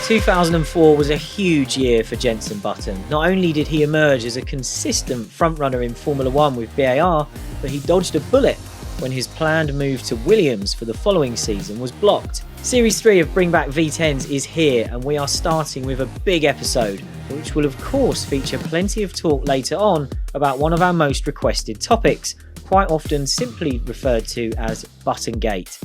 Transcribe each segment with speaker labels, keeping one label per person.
Speaker 1: ...2004 was a huge year for Jenson Button. Not only did he emerge as a consistent frontrunner in Formula 1 with BAR, but he dodged a bullet when his planned move to Williams for the following season was blocked. Series 3 of Bring Back V10s is here, and we are starting with a big episode, which will of course feature plenty of talk later on about one of our most requested topics, quite often simply referred to as Buttongate.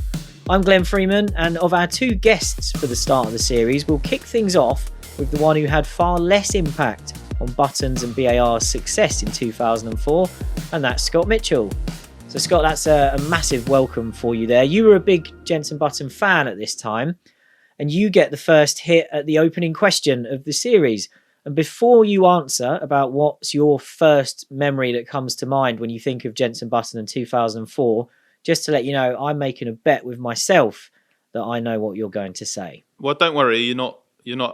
Speaker 1: I'm Glenn Freeman, and of our two guests for the start of the series, we'll kick things off with the one who had far less impact on Button's and BAR's success in 2004, and that's Scott Mitchell. So Scott, that's a massive welcome for you there. You were a big Jenson Button fan at this time, and you get the first hit at the opening question of the series. And before you answer about what's your first memory that comes to mind when you think of Jenson Button in 2004, just to let you know, I'm making a bet with myself that I know what you're going to say.
Speaker 2: Well, don't worry, you're not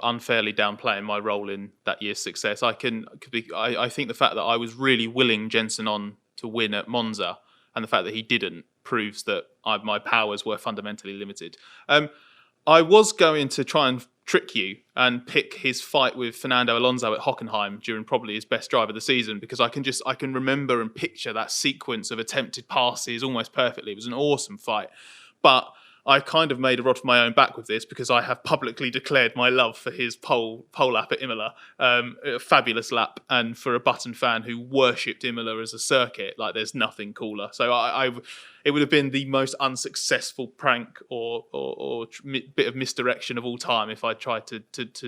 Speaker 2: unfairly downplaying my role in that year's success. I think the fact that I was really willing Jenson on to win at Monza, and the fact that he didn't, proves that my powers were fundamentally limited. I was going to try and trick you and pick his fight with Fernando Alonso at Hockenheim during probably his best drive of the season, because I can remember and picture that sequence of attempted passes almost perfectly. It was an awesome fight. But I kind of made a rod for my own back with this, because I have publicly declared my love for his pole lap at Imola. A fabulous lap, and for a Button fan who worshipped Imola as a circuit, like there's nothing cooler. So it would have been the most unsuccessful prank or bit of misdirection of all time if I tried to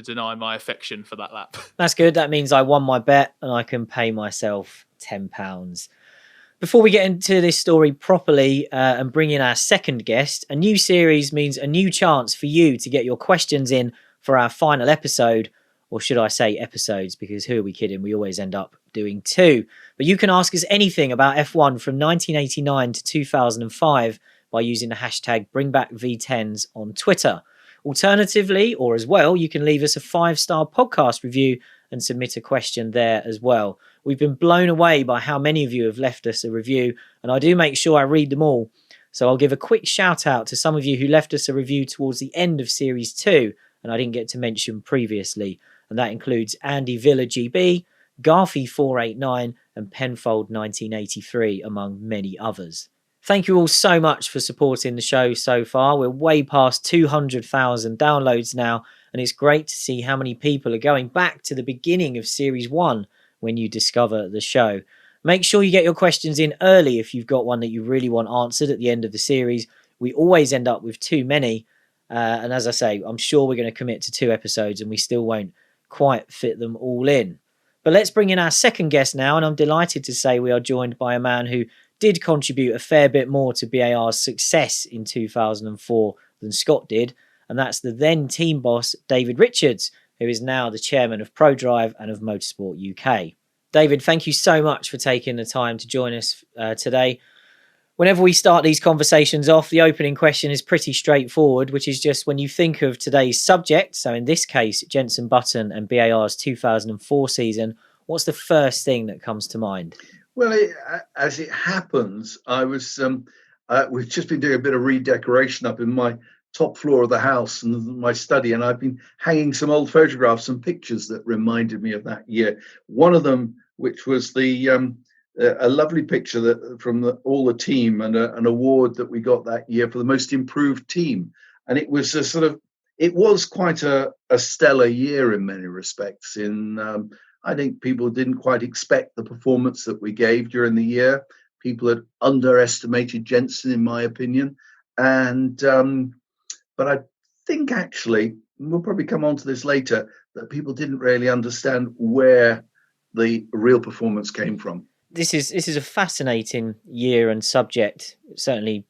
Speaker 2: deny my affection for that lap.
Speaker 1: That's good. That means I won my bet and I can pay myself £10. Before we get into this story properly and bring in our second guest, a new series means a new chance for you to get your questions in for our final episode, or should I say episodes, because who are we kidding? We always end up doing two. But you can ask us anything about F1 from 1989 to 2005 by using the hashtag BringBackV10s on Twitter. Alternatively, or as well, you can leave us a 5-star podcast review and submit a question there as well. We've been blown away by how many of you have left us a review, and I do make sure I read them all. So I'll give a quick shout out to some of you who left us a review towards the end of Series 2, and I didn't get to mention previously. And that includes Andy Villa GB, Garfy489 and Penfold 1983, among many others. Thank you all so much for supporting the show so far. We're way past 200,000 downloads now, and it's great to see how many people are going back to the beginning of Series 1 when you discover the show. Make sure you get your questions in early if you've got one that you really want answered at the end of the series. We always end up with too many. And as I say, I'm sure we're going to commit to 2 episodes and we still won't quite fit them all in. But let's bring in our second guest now, and I'm delighted to say we are joined by a man who did contribute a fair bit more to BAR's success in 2004 than Scott did, and that's the then team boss, David Richards, who is now the chairman of ProDrive and of Motorsport UK. David, thank you so much for taking the time to join us today. Whenever we start these conversations off, the opening question is pretty straightforward, which is just when you think of today's subject, so in this case, Jenson Button and BAR's 2004 season, what's the first thing that comes to mind?
Speaker 3: Well, as it happens, I was we've just been doing a bit of redecoration up in my top floor of the house and my study, and I've been hanging some old photographs and pictures that reminded me of that year. One of them, which was a lovely picture from all the team, and an award that we got that year for the most improved team. And it was it was quite a stellar year in many respects. I think people didn't quite expect the performance that we gave during the year. People had underestimated Jenson, in my opinion. But I think actually, we'll probably come on to this later, that people didn't really understand where the real performance came from.
Speaker 1: This is a fascinating year and subject, certainly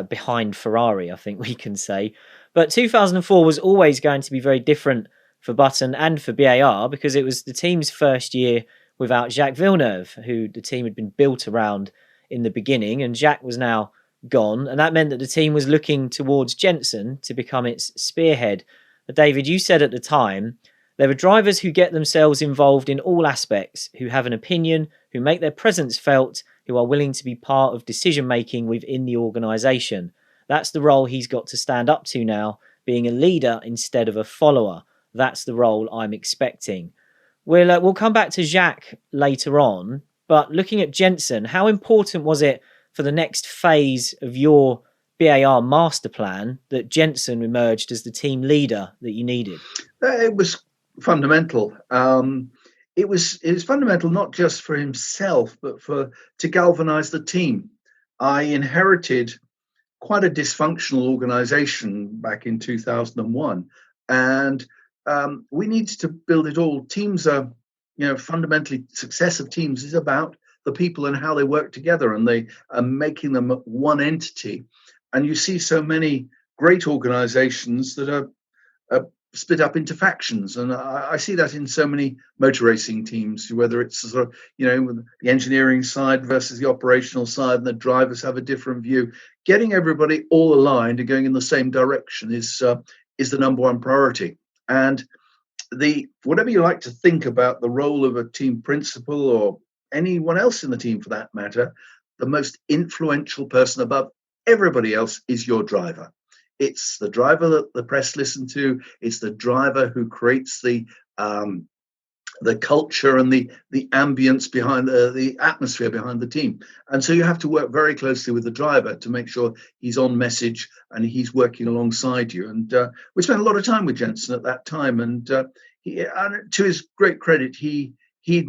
Speaker 1: behind Ferrari, I think we can say. But 2004 was always going to be very different for Button and for BAR, because it was the team's first year without Jacques Villeneuve, who the team had been built around in the beginning, and Jacques was now gone, and that meant that the team was looking towards Jenson to become its spearhead. But David, you said at the time, there are drivers who get themselves involved in all aspects, who have an opinion, who make their presence felt, who are willing to be part of decision-making within the organisation. That's the role he's got to stand up to now, being a leader instead of a follower. That's the role I'm expecting. We'll come back to Jacques later on, but looking at Jenson, how important was it for the next phase of your BAR master plan that Jenson emerged as the team leader that you needed?
Speaker 3: It was fundamental. It was fundamental not just for himself, but to galvanize the team. I inherited quite a dysfunctional organization back in 2001, and we needed to build it all. Teams are, fundamentally, success of teams is about the people and how they work together, and they are making them one entity. And you see so many great organizations that are split up into factions, and I see that in so many motor racing teams, whether it's sort of, the engineering side versus the operational side, and the drivers have a different view. Getting everybody all aligned and going in the same direction is the number one priority. And whatever you like to think about the role of a team principal or anyone else in the team for that matter, the most influential person above everybody else is your driver. It's the driver that the press listen to. It's the driver who creates the culture and the ambience behind the atmosphere behind the team. And so you have to work very closely with the driver to make sure he's on message and he's working alongside you. And we spent a lot of time with Jenson at that time. And to his great credit, he'd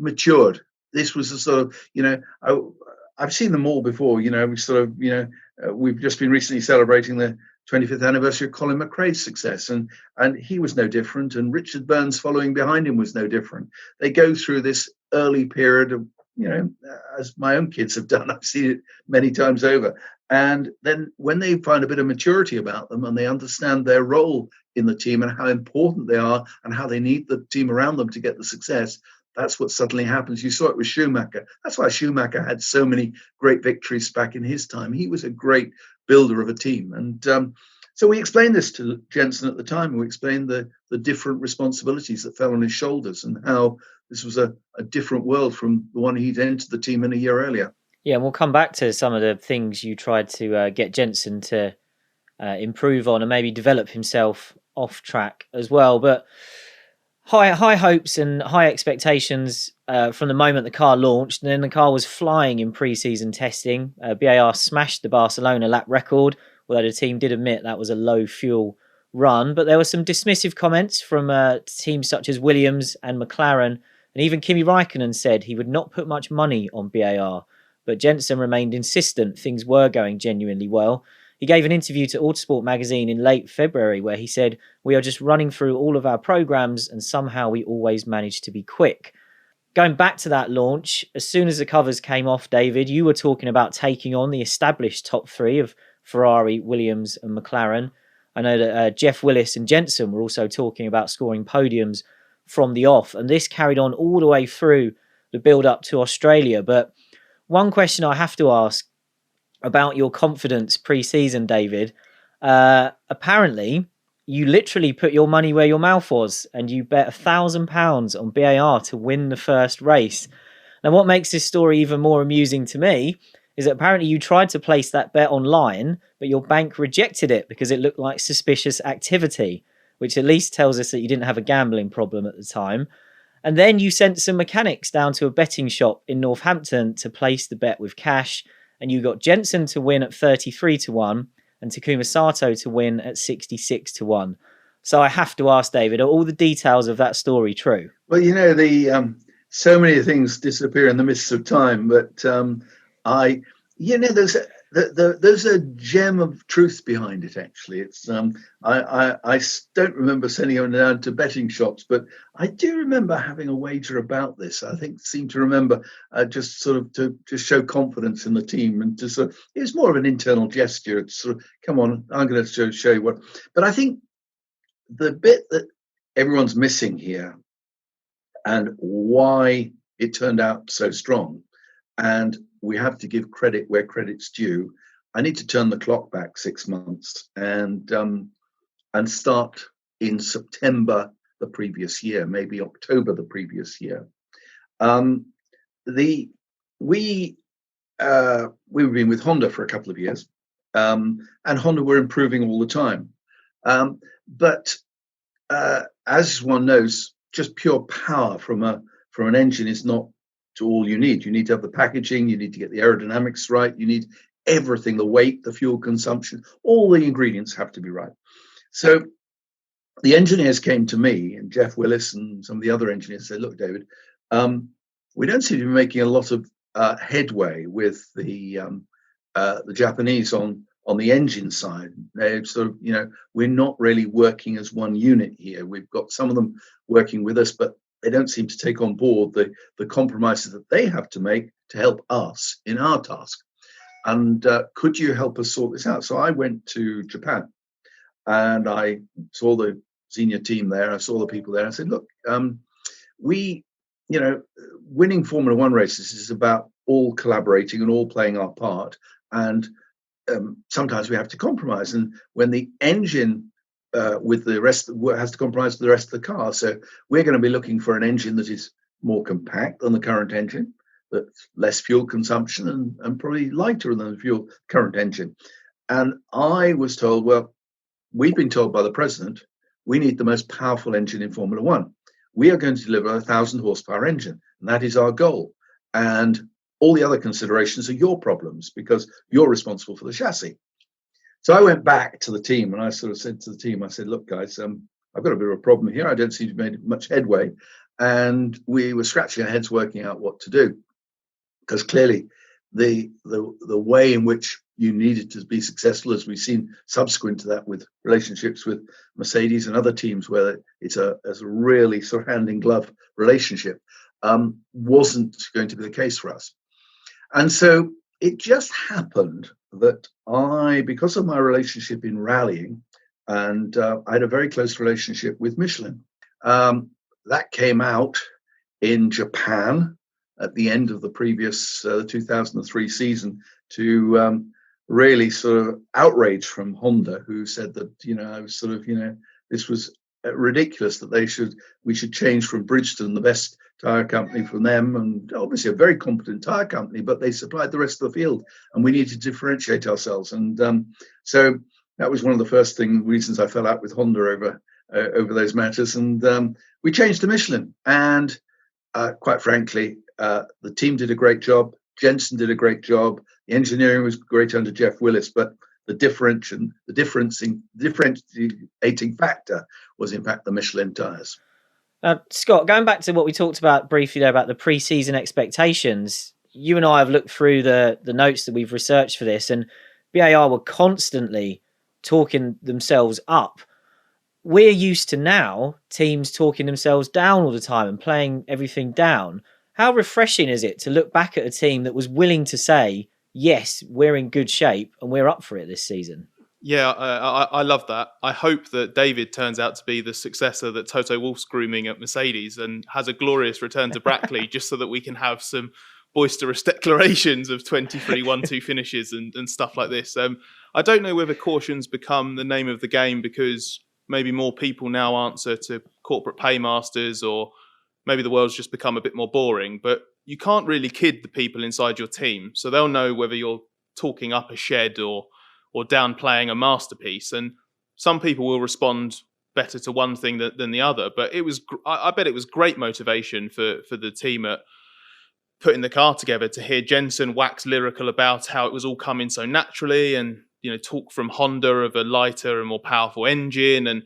Speaker 3: matured. This was a sort of, I've seen them all before. We sort of, we've just been recently celebrating the 25th anniversary of Colin McRae's success, and he was no different, and Richard Burns following behind him was no different. They go through this early period of, as my own kids have done. I've seen it many times over. And then when they find a bit of maturity about them and they understand their role in the team and how important they are and how they need the team around them to get the success, that's what suddenly happens. You saw it with Schumacher. That's why Schumacher had so many great victories back in his time. He was a great builder of a team. And so we explained this to Jenson at the time. We explained the different responsibilities that fell on his shoulders and how this was a different world from the one he'd entered the team in a year earlier.
Speaker 1: Yeah, and we'll come back to some of the things you tried to get Jenson to improve on and maybe develop himself off track as well. But high hopes and high expectations from the moment the car launched, and then the car was flying in pre-season testing. BAR smashed the Barcelona lap record, although the team did admit that was a low fuel run. But there were some dismissive comments from teams such as Williams and McLaren, and even Kimi Räikkönen said he would not put much money on BAR. But Jenson remained insistent things were going genuinely well. He gave an interview to Autosport magazine in late February where he said, "We are just running through all of our programs and somehow we always manage to be quick." Going back to that launch, as soon as the covers came off, David, you were talking about taking on the established top three of Ferrari, Williams and McLaren. I know that Jeff Willis and Jenson were also talking about scoring podiums from the off, and this carried on all the way through the build-up to Australia. But one question I have to ask about your confidence pre-season, David. Apparently, you literally put your money where your mouth was and you bet £1,000 on BAR to win the first race. Now, what makes this story even more amusing to me is that apparently you tried to place that bet online, but your bank rejected it because it looked like suspicious activity, which at least tells us that you didn't have a gambling problem at the time. And then you sent some mechanics down to a betting shop in Northampton to place the bet with cash, and you got Jenson to win at 33-1 and Takuma Sato to win at 66-1. So I have to ask, David, are all the details of that story true?
Speaker 3: Well, so many things disappear in the mists of time, but there's a gem of truth behind it. Actually, it's I don't remember sending them down to betting shops, but I do remember having a wager about this. I seem to remember just sort of to show confidence in the team and to sort of, it was more of an internal gesture. It's sort of, come on, I'm going to show you what. But I think the bit that everyone's missing here and why it turned out so strong, and we have to give credit where credit's due. I need to turn the clock back 6 months and start in September the previous year, maybe October the previous year. We've been with Honda for a couple of years, and Honda were improving all the time. But as one knows, just pure power from an engine is not all you need. You need to have the packaging, you need to get the aerodynamics right, you need everything, the weight, the fuel consumption, all the ingredients have to be right. So the engineers came to me, and Jeff Willis and some of the other engineers said, look, David, we don't seem to be making a lot of headway with the Japanese on the engine side. They sort of, we're not really working as one unit here. We've got some of them working with us, but they don't seem to take on board the compromises that they have to make to help us in our task. And could you help us sort this out? So I went to Japan and I saw the senior team there. I saw the people there. I said, look, winning Formula One races is about all collaborating and all playing our part. And sometimes we have to compromise. And when the engine with the rest has to compromise with the rest of the car. So we're going to be looking for an engine that is more compact than the current engine, that's less fuel consumption and probably lighter than the current engine. And I was told, well, we've been told by the president, we need the most powerful engine in Formula One. We are going to deliver a 1,000 horsepower engine, and that is our goal. And all the other considerations are your problems because you're responsible for the chassis. So I went back to the team and I sort of said to the team, I said, look, guys, I've got a bit of a problem here. I don't seem to have made much headway. And we were scratching our heads working out what to do. Because clearly the way in which you needed to be successful, as we've seen subsequent to that with relationships with Mercedes and other teams where it's a really sort of hand in glove relationship, wasn't going to be the case for us. And so it just happened that because of my relationship in rallying, and I had a very close relationship with Michelin, that came out in Japan at the end of the previous 2003 season to really sort of outrage from Honda, who said that, I was sort of, this was ridiculous that we should change from Bridgestone, the best tire company, from them, and obviously a very competent tire company, but they supplied the rest of the field and we need to differentiate ourselves. And so that was one of the first reasons I fell out with Honda over those matters. And we changed to Michelin, and quite frankly, the team did a great job. Jenson did a great job. The engineering was great under Jeff Willis, but the differentiating factor was, in fact, the Michelin tyres.
Speaker 1: Scott, going back to what we talked about briefly there about the pre-season expectations, you and I have looked through the notes that we've researched for this, and BAR were constantly talking themselves up. We're used to now teams talking themselves down all the time and playing everything down. How refreshing is it to look back at a team that was willing to say, yes, we're in good shape and we're up for it this season?
Speaker 2: Yeah, I love that. I hope that David turns out to be the successor that Toto Wolff's grooming at Mercedes and has a glorious return to Brackley, just so that we can have some boisterous declarations of 23 1-2 finishes and stuff like this. I don't know whether caution's become the name of the game because maybe more people now answer to corporate paymasters, or maybe the world's just become a bit more boring, but you can't really kid the people inside your team. So they'll know whether you're talking up a shed or downplaying a masterpiece. And some people will respond better to one thing than the other. But I bet it was great motivation for the team at putting the car together to hear Jenson wax lyrical about how it was all coming so naturally, and talk from Honda of a lighter and more powerful engine, and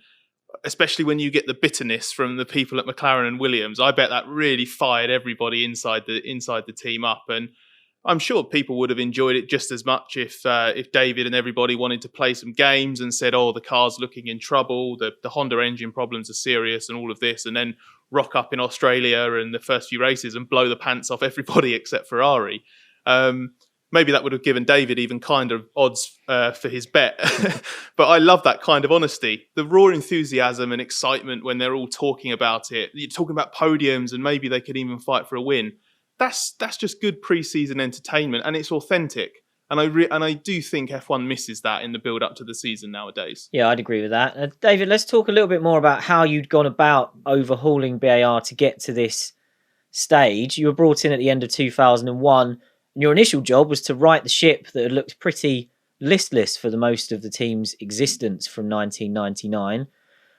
Speaker 2: especially when you get the bitterness from the people at McLaren and Williams. I bet that really fired everybody inside the team up, and I'm sure people would have enjoyed it just as much if David and everybody wanted to play some games and said, "Oh, the car's looking in trouble. The Honda engine problems are serious, and all of this," and then rock up in Australia and the first few races and blow the pants off everybody except Ferrari. Maybe that would have given David even kind of odds for his bet. But I love that kind of honesty. The raw enthusiasm and excitement when they're all talking about it. You're talking about podiums and maybe they could even fight for a win. That's just good pre-season entertainment, and it's authentic. And I do think F1 misses that in the build-up to the season nowadays.
Speaker 1: Yeah, I'd agree with that. David, let's talk a little bit more about how you'd gone about overhauling BAR to get to this stage. You were brought in at the end of 2001. And your initial job was to right the ship that had looked pretty listless for the most of the team's existence from 1999.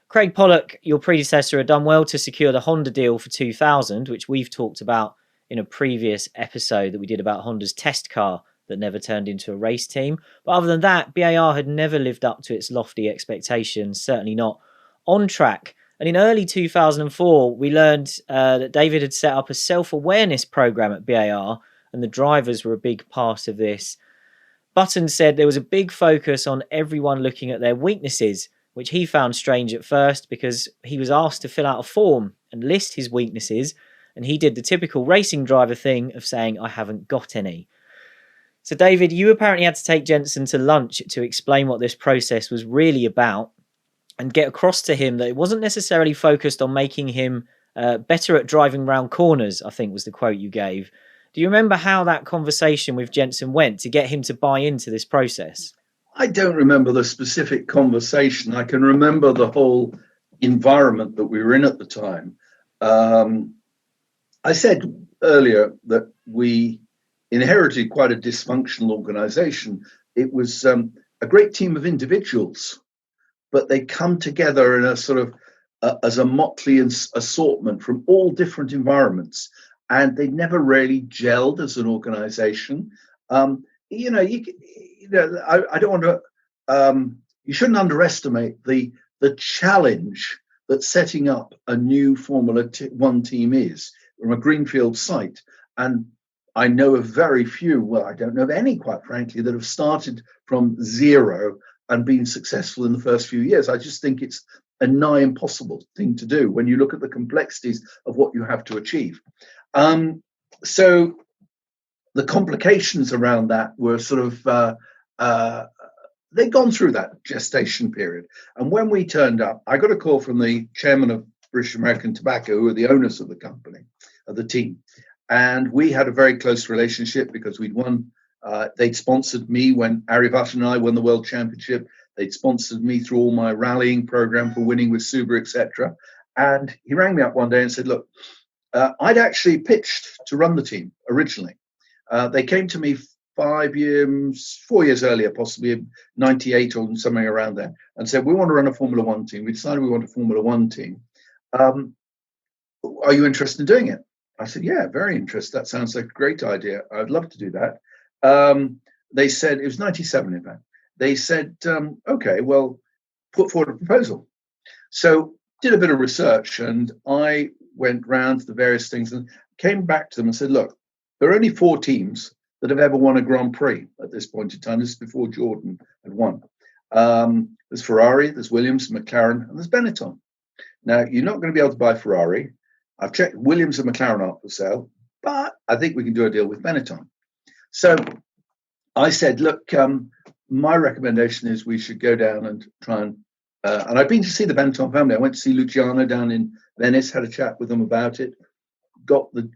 Speaker 1: Craig Pollock, your predecessor, had done well to secure the Honda deal for 2000, which we've talked about in a previous episode that we did about Honda's test car that never turned into a race team. But other than that, BAR had never lived up to its lofty expectations, certainly not on track. And in early 2004, we learned that David had set up a self-awareness program at BAR, and the drivers were a big part of this. Button said there was a big focus on everyone looking at their weaknesses, which he found strange at first because he was asked to fill out a form and list his weaknesses, and he did the typical racing driver thing of saying, I haven't got any. So, David, you apparently had to take Jenson to lunch to explain what this process was really about and get across to him that it wasn't necessarily focused on making him better at driving round corners, I think was the quote you gave. Do you remember how that conversation with Jenson went to get him to buy into this process?
Speaker 3: I don't remember the specific conversation. I can remember the whole environment that we were in at the time. I said earlier that we inherited quite a dysfunctional organization. It was a great team of individuals, but they come together in a sort of as a motley assortment from all different environments, and they never really gelled as an organization. I don't want to. You shouldn't underestimate the challenge that setting up a new Formula One team is from a greenfield site. And I know of very few, well, I don't know of any, quite frankly, that have started from zero and been successful in the first few years. I just think it's a nigh impossible thing to do when you look at the complexities of what you have to achieve. So the complications around that were sort of, they'd gone through that gestation period. And when we turned up, I got a call from the chairman of British American Tobacco, who are the owners of the company, of the team. And we had a very close relationship because we'd won. They'd sponsored me when Ari Vatanen and I won the World Championship. They'd sponsored me through all my rallying program for winning with Subaru, etc. And he rang me up one day and said, look, I'd actually pitched to run the team originally. They came to me 4 years earlier, possibly 98 or something around there, and said, we want to run a Formula One team. We decided we want a Formula One team. Are you interested in doing it? I said, yeah, very interested. That sounds like a great idea. I'd love to do that. They said, it was 97 in fact. They said, okay, well, put forward a proposal. So did a bit of research, and I went round to the various things and came back to them and said, look, there are only 4 teams that have ever won a Grand Prix at this point in time. This is before Jordan had won. There's Ferrari, there's Williams, McLaren, and there's Benetton. Now, you're not going to be able to buy Ferrari. I've checked, Williams and McLaren aren't for sale, but I think we can do a deal with Benetton. So I said, look, my recommendation is we should go down and try and I've been to see the Benetton family. I went to see Luciano down in Venice, had a chat with them about it, got the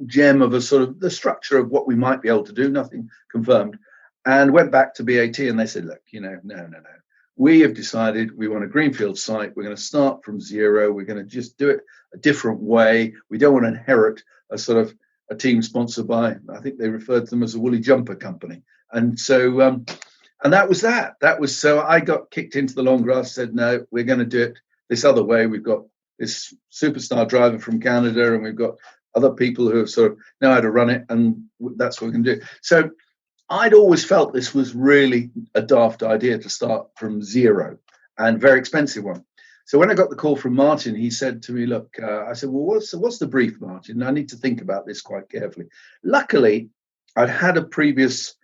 Speaker 3: gem of a sort of the structure of what we might be able to do, nothing confirmed, and went back to BAT and they said, look, no. We have decided we want a greenfield site. We're going to start from zero. We're going to just do it a different way. We don't want to inherit a sort of a team sponsored by, I think they referred to them as a woolly jumper company. And so, and that was that. So I got kicked into the long grass, said, no, we're going to do it this other way. We've got this superstar driver from Canada, and we've got other people who have sort of know how to run it, and that's what we can do. So I'd always felt this was really a daft idea to start from zero, and very expensive one. So when I got the call from Martin, he said to me, look, I said, well, what's the brief, Martin? I need to think about this quite carefully. Luckily, I'd had a previous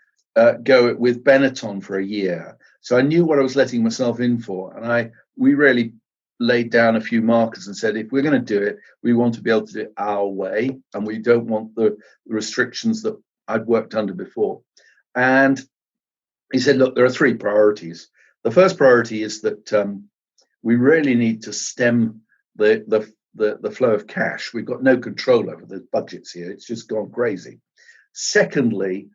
Speaker 3: go with Benetton for a year, so I knew what I was letting myself in for, and we really laid down a few markers and said, if we're going to do it, we want to be able to do it our way, and we don't want the restrictions that I'd worked under before. And he said, look, there are 3 priorities. The first priority is that we really need to stem the flow of cash. We've got no control over the budgets here. It's just gone crazy. Secondly,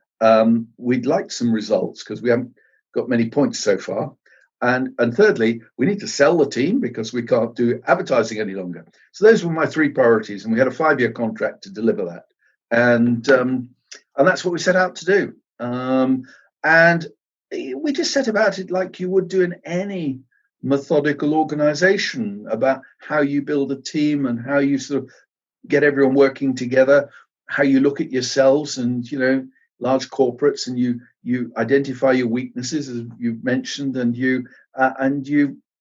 Speaker 3: we'd like some results because we haven't got many points so far. And thirdly, we need to sell the team because we can't do advertising any longer. So those were my 3 priorities, and we had a 5-year contract to deliver that. And that's what we set out to do. And we just set about it like you would do in any methodical organization, about how you build a team and how you sort of get everyone working together, how you look at yourselves and, large corporates, and you identify your weaknesses, as you've mentioned, and you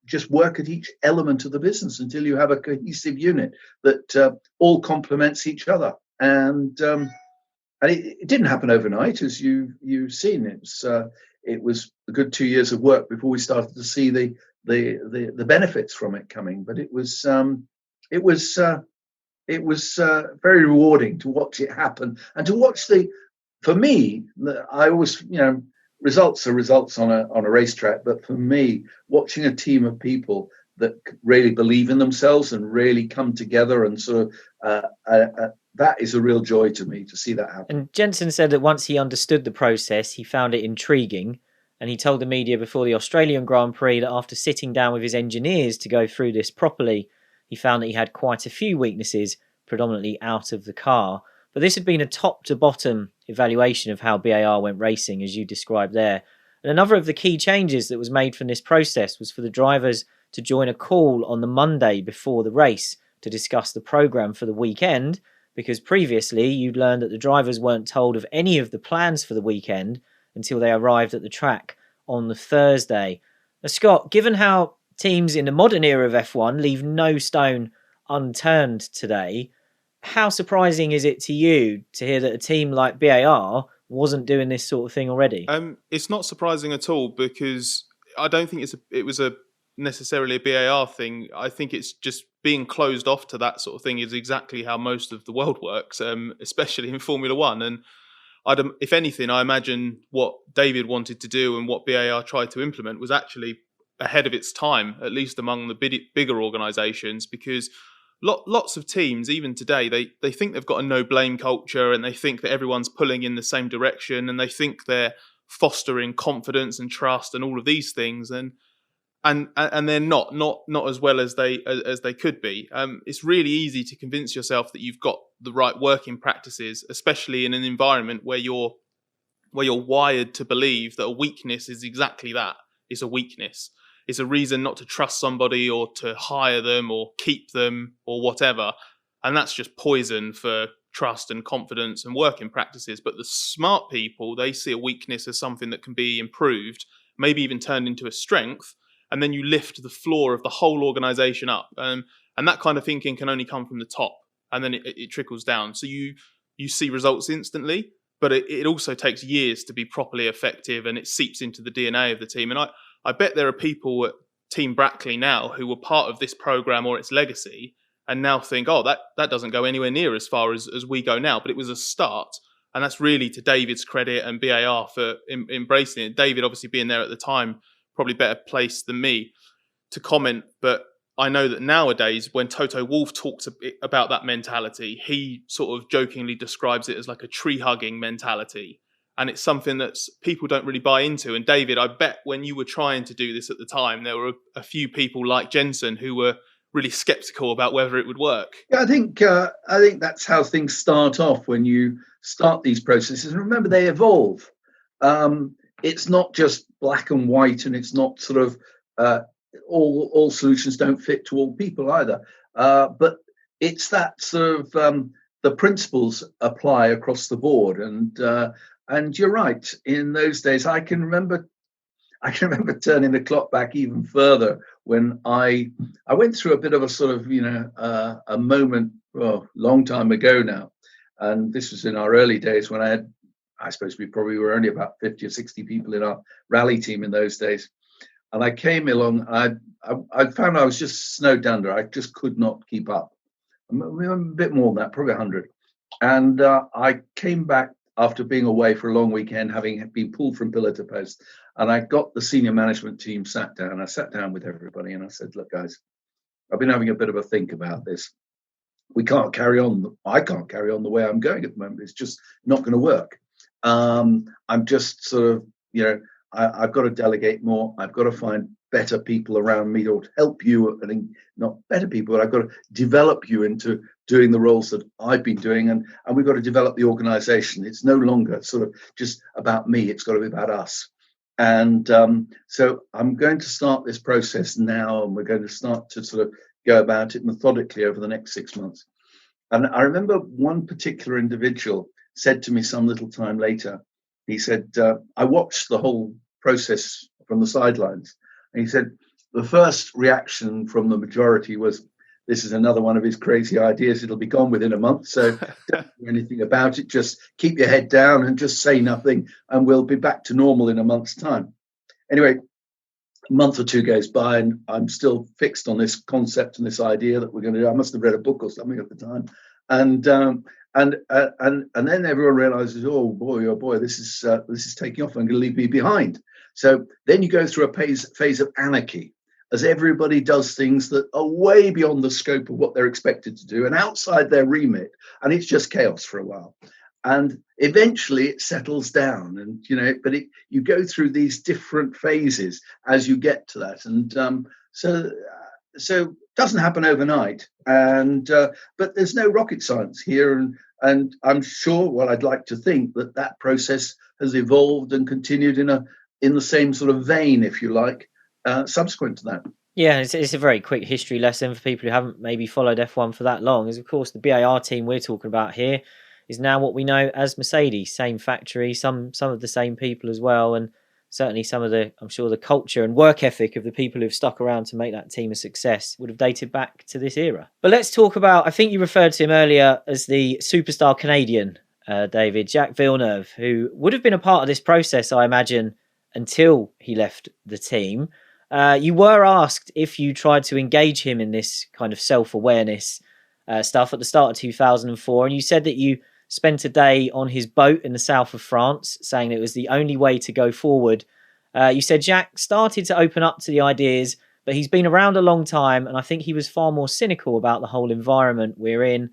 Speaker 3: just work at each element of the business until you have a cohesive unit that all complements each other. And it didn't happen overnight, as you've seen. It was a good 2 years of work before we started to see the benefits from it coming. But it was very rewarding to watch it happen, and to watch for me, I always, results are results on a racetrack. But for me, watching a team of people that really believe in themselves and really come together and sort of that is a real joy to me to see that happen.
Speaker 1: And Jenson said that once he understood the process, he found it intriguing. And he told the media before the Australian Grand Prix that after sitting down with his engineers to go through this properly, he found that he had quite a few weaknesses, predominantly out of the car. But this had been a top-to-bottom evaluation of how BAR went racing, as you described there. And another of the key changes that was made from this process was for the drivers to join a call on the Monday before the race to discuss the programme for the weekend, because previously you'd learned that the drivers weren't told of any of the plans for the weekend until they arrived at the track on the Thursday. Now, Scott, given how teams in the modern era of F1 leave no stone unturned today, how surprising is it to you to hear that a team like BAR wasn't doing this sort of thing already?
Speaker 2: It's not surprising at all, because I don't think it was necessarily a BAR thing. I think it's just being closed off to that sort of thing is exactly how most of the world works, especially in Formula One. And if anything, I imagine what David wanted to do and what BAR tried to implement was actually ahead of its time, at least among the bigger organisations, because lots of teams, even today, they think they've got a no blame culture, and they think that everyone's pulling in the same direction, and they think they're fostering confidence and trust and all of these things, and they're not as well as they could be. It's really easy to convince yourself that you've got the right working practices, especially in an environment where you're wired to believe that a weakness is exactly that. It's a weakness. It's a reason not to trust somebody or to hire them or keep them or whatever. And that's just poison for trust and confidence and working practices. But the smart people, they see a weakness as something that can be improved, maybe even turned into a strength. And then you lift the floor of the whole organization up. And that kind of thinking can only come from the top. And then it trickles down. So you see results instantly, but it also takes years to be properly effective, and it seeps into the DNA of the team. And I bet there are people at Team Brackley now who were part of this program or its legacy and now think, oh, that doesn't go anywhere near as far as we go now. But it was a start. And that's really to David's credit and BAR for embracing it. David, obviously being there at the time, probably better placed than me to comment. But I know that nowadays, when Toto Wolff talks about that mentality, he sort of jokingly describes it as like a tree-hugging mentality. And it's something that people don't really buy into. And David, I bet when you were trying to do this at the time, there were a few people like Jenson who were really skeptical about whether it would work.
Speaker 3: Yeah, I think that's how things start off when you start these processes. And remember, they evolve. It's not just black and white, and it's not sort of all solutions don't fit to all people either. But it's that sort of the principles apply across the board. And you're right. In those days, I can remember turning the clock back even further when I went through a bit of a sort of a moment, long time ago now, and this was in our early days when I suppose we probably were only about 50 or 60 people in our rally team in those days, and I came along. I found I was just snowed under. I just could not keep up. A bit more than that, probably 100, and I came back after being away for a long weekend, having been pulled from pillar to post. And I got the senior management team sat down. I sat down with everybody and I said, look, guys, I've been having a bit of a think about this. We can't carry on. I can't carry on the way I'm going at the moment. It's just not going to work. I'm just sort of, I've got to delegate more. I've got to find better people around me to help you. I think not better people, but I've got to develop you into doing the roles that I've been doing. And we've got to develop the organization. It's no longer sort of just about me. It's got to be about us. And so I'm going to start this process now, and we're going to start to sort of go about it methodically over the next 6 months. And I remember one particular individual said to me some little time later, he said, I watched the whole process from the sidelines. And he said, the first reaction from the majority was, this is another one of his crazy ideas. It'll be gone within a month. So don't do anything about it. Just keep your head down and just say nothing, and we'll be back to normal in a month's time. Anyway, a month or two goes by, and I'm still fixed on this concept and this idea that we're going to do. I must have read a book or something at the time, and then everyone realizes, oh boy, this is taking off. I'm going to leave me behind. So then you go through a phase of anarchy, as everybody does things that are way beyond the scope of what they're expected to do and outside their remit, and it's just chaos for a while. And eventually it settles down, and but you go through these different phases as you get to that, and so it doesn't happen overnight. And but there's no rocket science here, and I'm sure, well, I'd like to think that process has evolved and continued in the same sort of vein, if you like, subsequent to that.
Speaker 1: Yeah, it's a very quick history lesson for people who haven't maybe followed F1 for that long. Is of course the BAR team we're talking about here is now what we know as Mercedes, same factory, some of the same people as well, and certainly some of I'm sure the culture and work ethic of the people who've stuck around to make that team a success would have dated back to this era. But let's talk about, I think you referred to him earlier as the superstar Canadian, David, Jacques Villeneuve, who would have been a part of this process, I imagine, until he left the team. You were asked if you tried to engage him in this kind of self-awareness stuff at the start of 2004, and you said that you spent a day on his boat in the south of France, saying it was the only way to go forward. You said Jacques started to open up to the ideas, but he's been around a long time, and I think he was far more cynical about the whole environment we're in.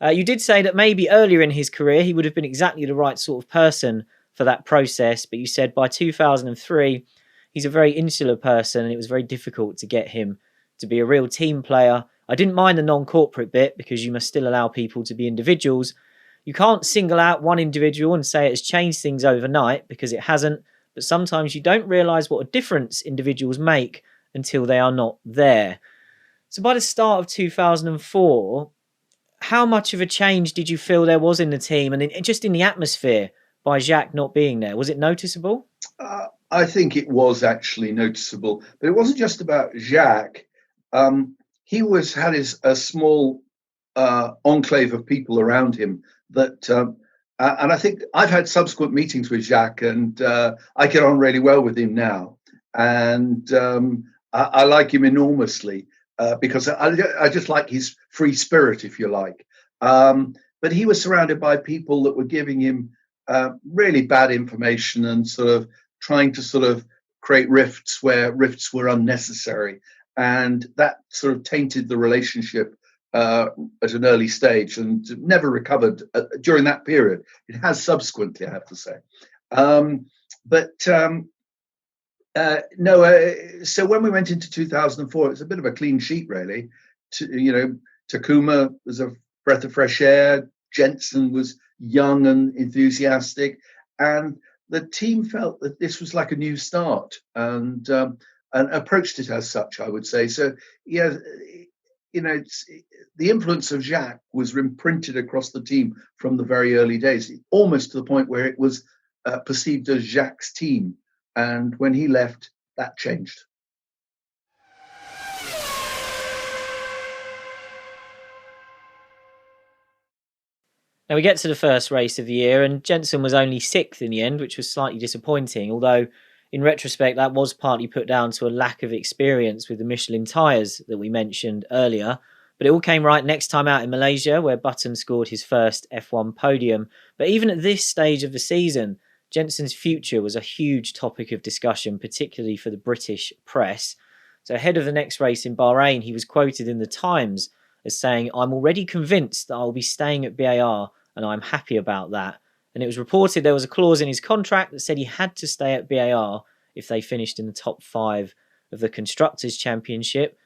Speaker 1: You did say that maybe earlier in his career he would have been exactly the right sort of person for that process, but you said by 2003 he's a very insular person, and it was very difficult to get him to be a real team player. I didn't mind the non-corporate bit because you must still allow people to be individuals. You can't single out one individual and say it has changed things overnight, because it hasn't, but sometimes you don't realise what a difference individuals make until they are not there. So by the start of 2004, how much of a change did you feel there was in the team and just in the atmosphere by Jacques not being there? Was it noticeable?
Speaker 3: I think it was actually noticeable, but it wasn't just about Jacques. He had a small enclave of people around him that, and I think I've had subsequent meetings with Jacques, and I get on really well with him now, and I like him enormously because I just like his free spirit, if you like. But he was surrounded by people that were giving him really bad information and sort of trying to sort of create rifts where rifts were unnecessary. And that sort of tainted the relationship at an early stage and never recovered during that period. It has subsequently, I have to say. So when we went into 2004, it was a bit of a clean sheet, really. Takuma was a breath of fresh air. Jenson was young and enthusiastic. And the team felt that this was like a new start and approached it as such, I would say. So, yeah, the influence of Jacques was imprinted across the team from the very early days, almost to the point where it was perceived as Jacques' team. And when he left, that changed.
Speaker 1: Now we get to the first race of the year, and Jenson was only 6th in the end, which was slightly disappointing, although in retrospect that was partly put down to a lack of experience with the Michelin tyres that we mentioned earlier. But it all came right next time out in Malaysia, where Button scored his first F1 podium. But even at this stage of the season, Jenson's future was a huge topic of discussion, particularly for the British press. So ahead of the next race in Bahrain, he was quoted in the Times as saying, "I'm already convinced that I'll be staying at BAR, and I'm happy about that." And it was reported there was a clause in his contract that said he had to stay at BAR if they finished in the top 5 of the Constructors' Championship.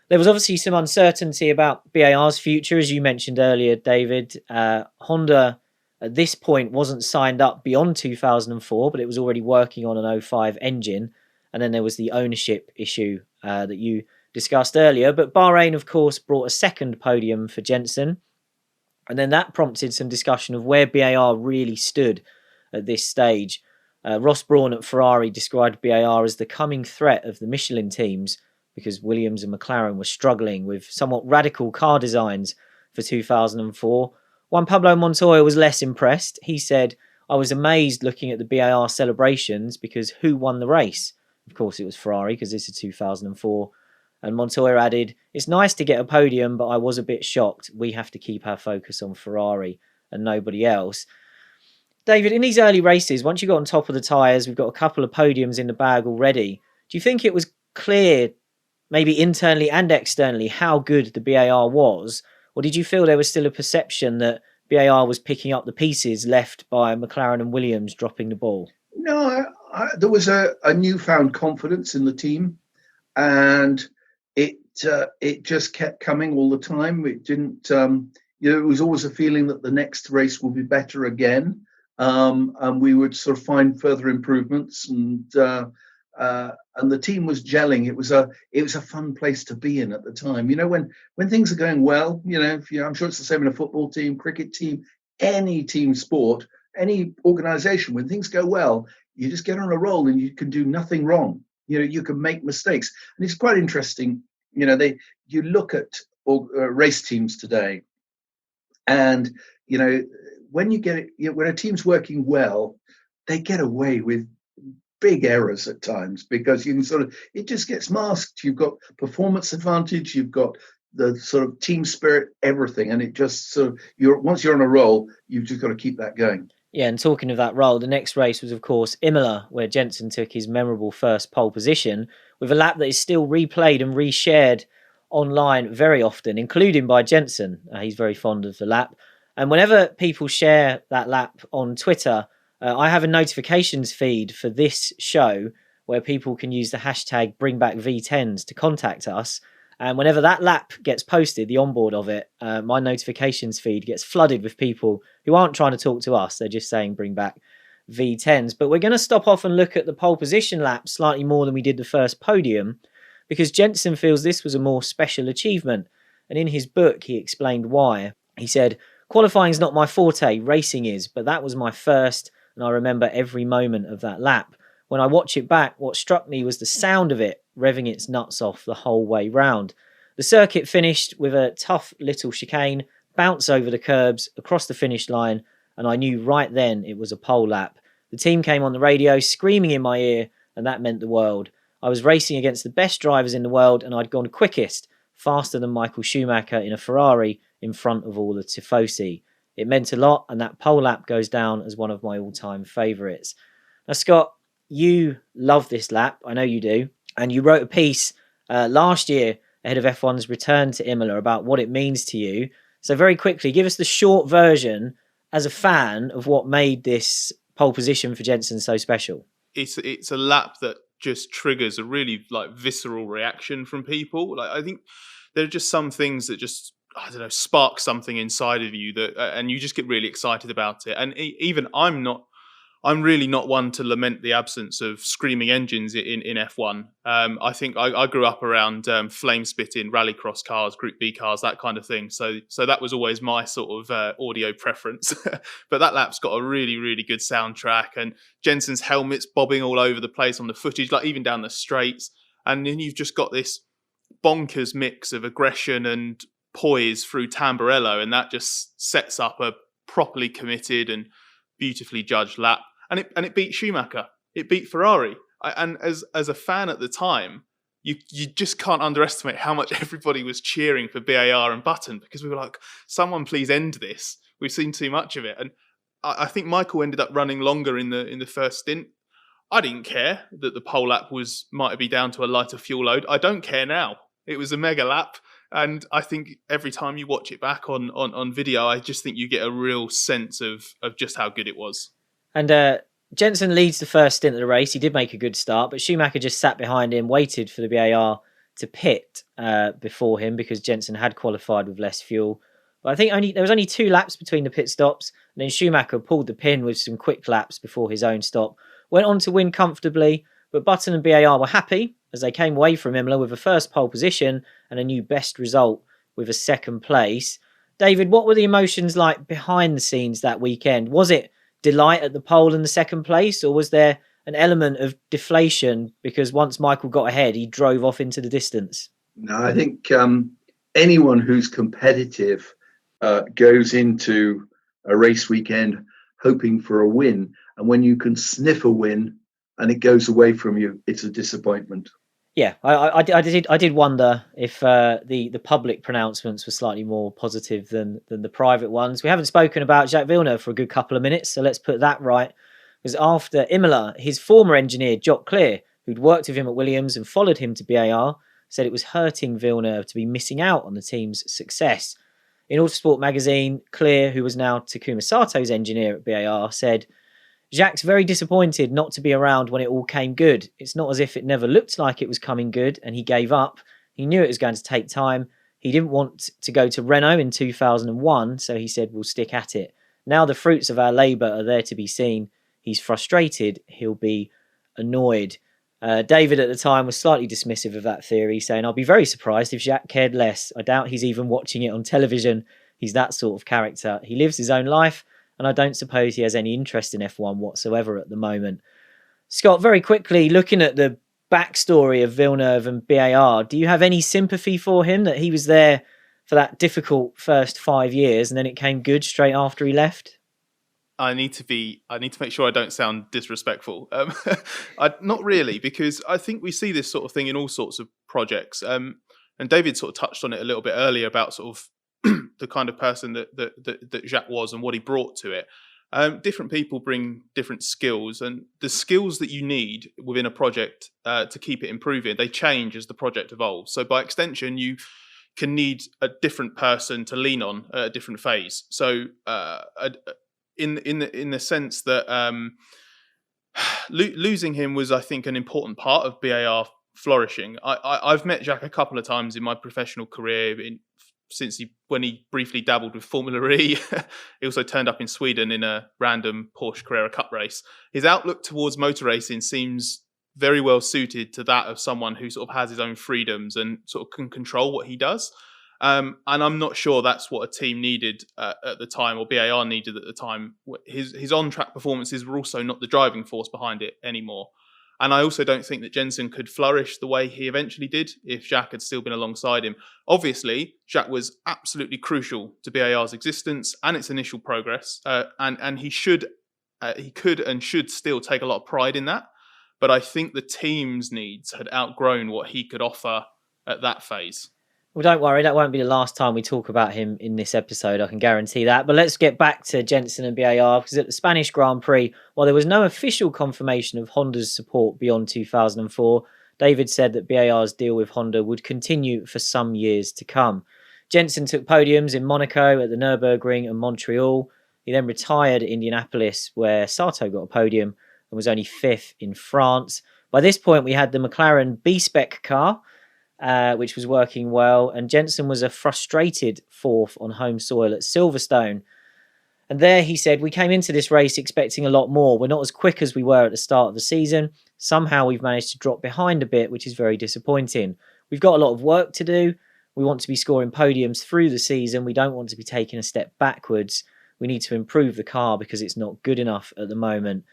Speaker 1: There was obviously some uncertainty about BAR's future, as you mentioned earlier, David. Honda at this point wasn't signed up beyond 2004, but it was already working on an 05 engine. And then there was the ownership issue that you discussed earlier. But Bahrain, of course, brought a second podium for Jenson. And then that prompted some discussion of where BAR really stood at this stage. Ross Brawn at Ferrari described BAR as the coming threat of the Michelin teams because Williams and McLaren were struggling with somewhat radical car designs for 2004. Juan Pablo Montoya was less impressed. He said, "I was amazed looking at the BAR celebrations because who won the race?" Of course, it was Ferrari because this is 2004. And Montoya added, "It's nice to get a podium, but I was a bit shocked. We have to keep our focus on Ferrari and nobody else." David, in these early races, once you got on top of the tyres, we've got a couple of podiums in the bag already. Do you think it was clear, maybe internally and externally, how good the BAR was? Or did you feel there was still a perception that BAR was picking up the pieces left by McLaren and Williams dropping the ball?
Speaker 3: No, there was a newfound confidence in the team, and it just kept coming all the time. It didn't, it was always a feeling that the next race will be better again, and we would sort of find further improvements, and the team was gelling. It was a fun place to be in at the time. When things are going well, I'm sure it's the same in a football team, cricket team, any team sport, any organization. When things go well, you just get on a roll and you can do nothing wrong. You can make mistakes, and it's quite interesting. You look at race teams today, and when a team's working well, they get away with big errors at times because you can it just gets masked. You've got performance advantage, you've got the sort of team spirit, everything, and it just once you're on a roll, you've just got to keep that going.
Speaker 1: Yeah, and talking of that role, the next race was, of course, Imola, where Jenson took his memorable first pole position with a lap that is still replayed and reshared online very often, including by Jenson. He's very fond of the lap. And whenever people share that lap on Twitter, I have a notifications feed for this show where people can use the hashtag Bring Back V10s to contact us. And whenever that lap gets posted, the onboard of it, my notifications feed gets flooded with people who aren't trying to talk to us. They're just saying bring back V10s. But we're going to stop off and look at the pole position lap slightly more than we did the first podium because Jenson feels this was a more special achievement. And in his book, he explained why. He said, "Qualifying's not my forte, racing is, but that was my first, and I remember every moment of that lap. When I watch it back, what struck me was the sound of it revving its nuts off the whole way round. The circuit finished with a tough little chicane, bounce over the curbs, across the finish line, and I knew right then it was a pole lap. The team came on the radio screaming in my ear, and that meant the world. I was racing against the best drivers in the world, and I'd gone quickest, faster than Michael Schumacher in a Ferrari in front of all the Tifosi. It meant a lot, and that pole lap goes down as one of my all-time favourites." Now, Scott, you love this lap. I know you do. And you wrote a piece last year ahead of F1's return to Imola about what it means to you. So very quickly, give us the short version as a fan of what made this pole position for Jenson so special.
Speaker 2: It's a lap that just triggers a really visceral reaction from people. I think there are just some things that just, I don't know, spark something inside of you and you just get really excited about it. And even I'm really not one to lament the absence of screaming engines in F1. I think I grew up around flame spitting rallycross cars, Group B cars, that kind of thing. So that was always my sort of audio preference. But that lap's got a really, really good soundtrack, and Jenson's helmet's bobbing all over the place on the footage, even down the straights. And then you've just got this bonkers mix of aggression and poise through Tamburello, and that just sets up a properly committed and beautifully judged lap, and it beat Schumacher. It beat Ferrari. And as a fan at the time, you just can't underestimate how much everybody was cheering for BAR and Button, because we were like, someone please end this. We've seen too much of it. And I think Michael ended up running longer in the first stint. I didn't care that the pole lap might be down to a lighter fuel load. I don't care now. It was a mega lap. And I think every time you watch it back on video, I just think you get a real sense of just how good it was.
Speaker 1: And Jenson leads the first stint of the race. He did make a good start, but Schumacher just sat behind him, waited for the BAR to pit before him because Jenson had qualified with less fuel. But I think there was only 2 laps between the pit stops, And then Schumacher pulled the pin with some quick laps before his own stop, went on to win comfortably, but Button and BAR were happy as they came away from Imola with a first pole position and a new best result with a second place. David, what were the emotions like behind the scenes that weekend? Was it delight at the pole and the second place, or was there an element of deflation because once Michael got ahead, he drove off into the distance?
Speaker 3: No, I think anyone who's competitive goes into a race weekend hoping for a win. And when you can sniff a win and it goes away from you, it's a disappointment.
Speaker 1: Yeah, I did wonder if the public pronouncements were slightly more positive than the private ones. We haven't spoken about Jacques Villeneuve for a good couple of minutes, so let's put that right. Because after Imola, his former engineer, Jock Clear, who'd worked with him at Williams and followed him to BAR, said it was hurting Villeneuve to be missing out on the team's success. In Autosport magazine, Clear, who was now Takuma Sato's engineer at BAR, said, Jacques very disappointed not to be around when it all came good. It's not as if it never looked like it was coming good and he gave up. He knew it was going to take time. He didn't want to go to Renault in 2001, so he said, we'll stick at it. Now the fruits of our labour are there to be seen. He's frustrated. He'll be annoyed. David at the time was slightly dismissive of that theory, saying, I'll be very surprised if Jacques cared less. I doubt he's even watching it on television. He's that sort of character. He lives his own life, and I don't suppose he has any interest in F1 whatsoever at the moment. Scott, very quickly, looking at the backstory of Villeneuve and BAR, do you have any sympathy for him, that he was there for that difficult first 5 years and then it came good straight after he left?
Speaker 2: I need to make sure I don't sound disrespectful. Not really, because I think we see this sort of thing in all sorts of projects. And David sort of touched on it a little bit earlier about sort of the kind of person that Jacques was and what he brought to it. Different people bring different skills, and the skills that you need within a project to keep it improving, they change as the project evolves. So by extension, you can need a different person to lean on at a different phase. So in the sense that losing him was, I think, an important part of BAR flourishing. I've met Jacques a couple of times in my professional career, when he briefly dabbled with Formula E. He also turned up in Sweden in a random Porsche Carrera Cup race. His outlook towards motor racing seems very well suited to that of someone who sort of has his own freedoms and sort of can control what he does. And I'm not sure that's what a team needed at the time, or BAR needed at the time. His on-track performances were also not the driving force behind it anymore. And I also don't think that Jenson could flourish the way he eventually did if Jacques had still been alongside him. Obviously, Jacques was absolutely crucial to BAR's existence and its initial progress. And he could and should still take a lot of pride in that. But I think the team's needs had outgrown what he could offer at that phase.
Speaker 1: Well, don't worry, that won't be the last time we talk about him in this episode, I can guarantee that. But let's get back to Jenson and BAR, because at the Spanish Grand Prix, while there was no official confirmation of Honda's support beyond 2004, David said that BAR's deal with Honda would continue for some years to come. Jenson took podiums in Monaco, at the Nürburgring and Montreal. He then retired at Indianapolis, where Sato got a podium and was only fifth in France. By this point, we had the McLaren B-Spec car, which was working well, and Jenson was a frustrated fourth on home soil at Silverstone. And there he said, we came into this race expecting a lot more. We're not as quick as we were at the start of the season. Somehow we've managed to drop behind a bit, which is very disappointing. We've got a lot of work to do. We want to be scoring podiums through the season. We don't want to be taking a step backwards. We need to improve the car because it's not good enough at the moment.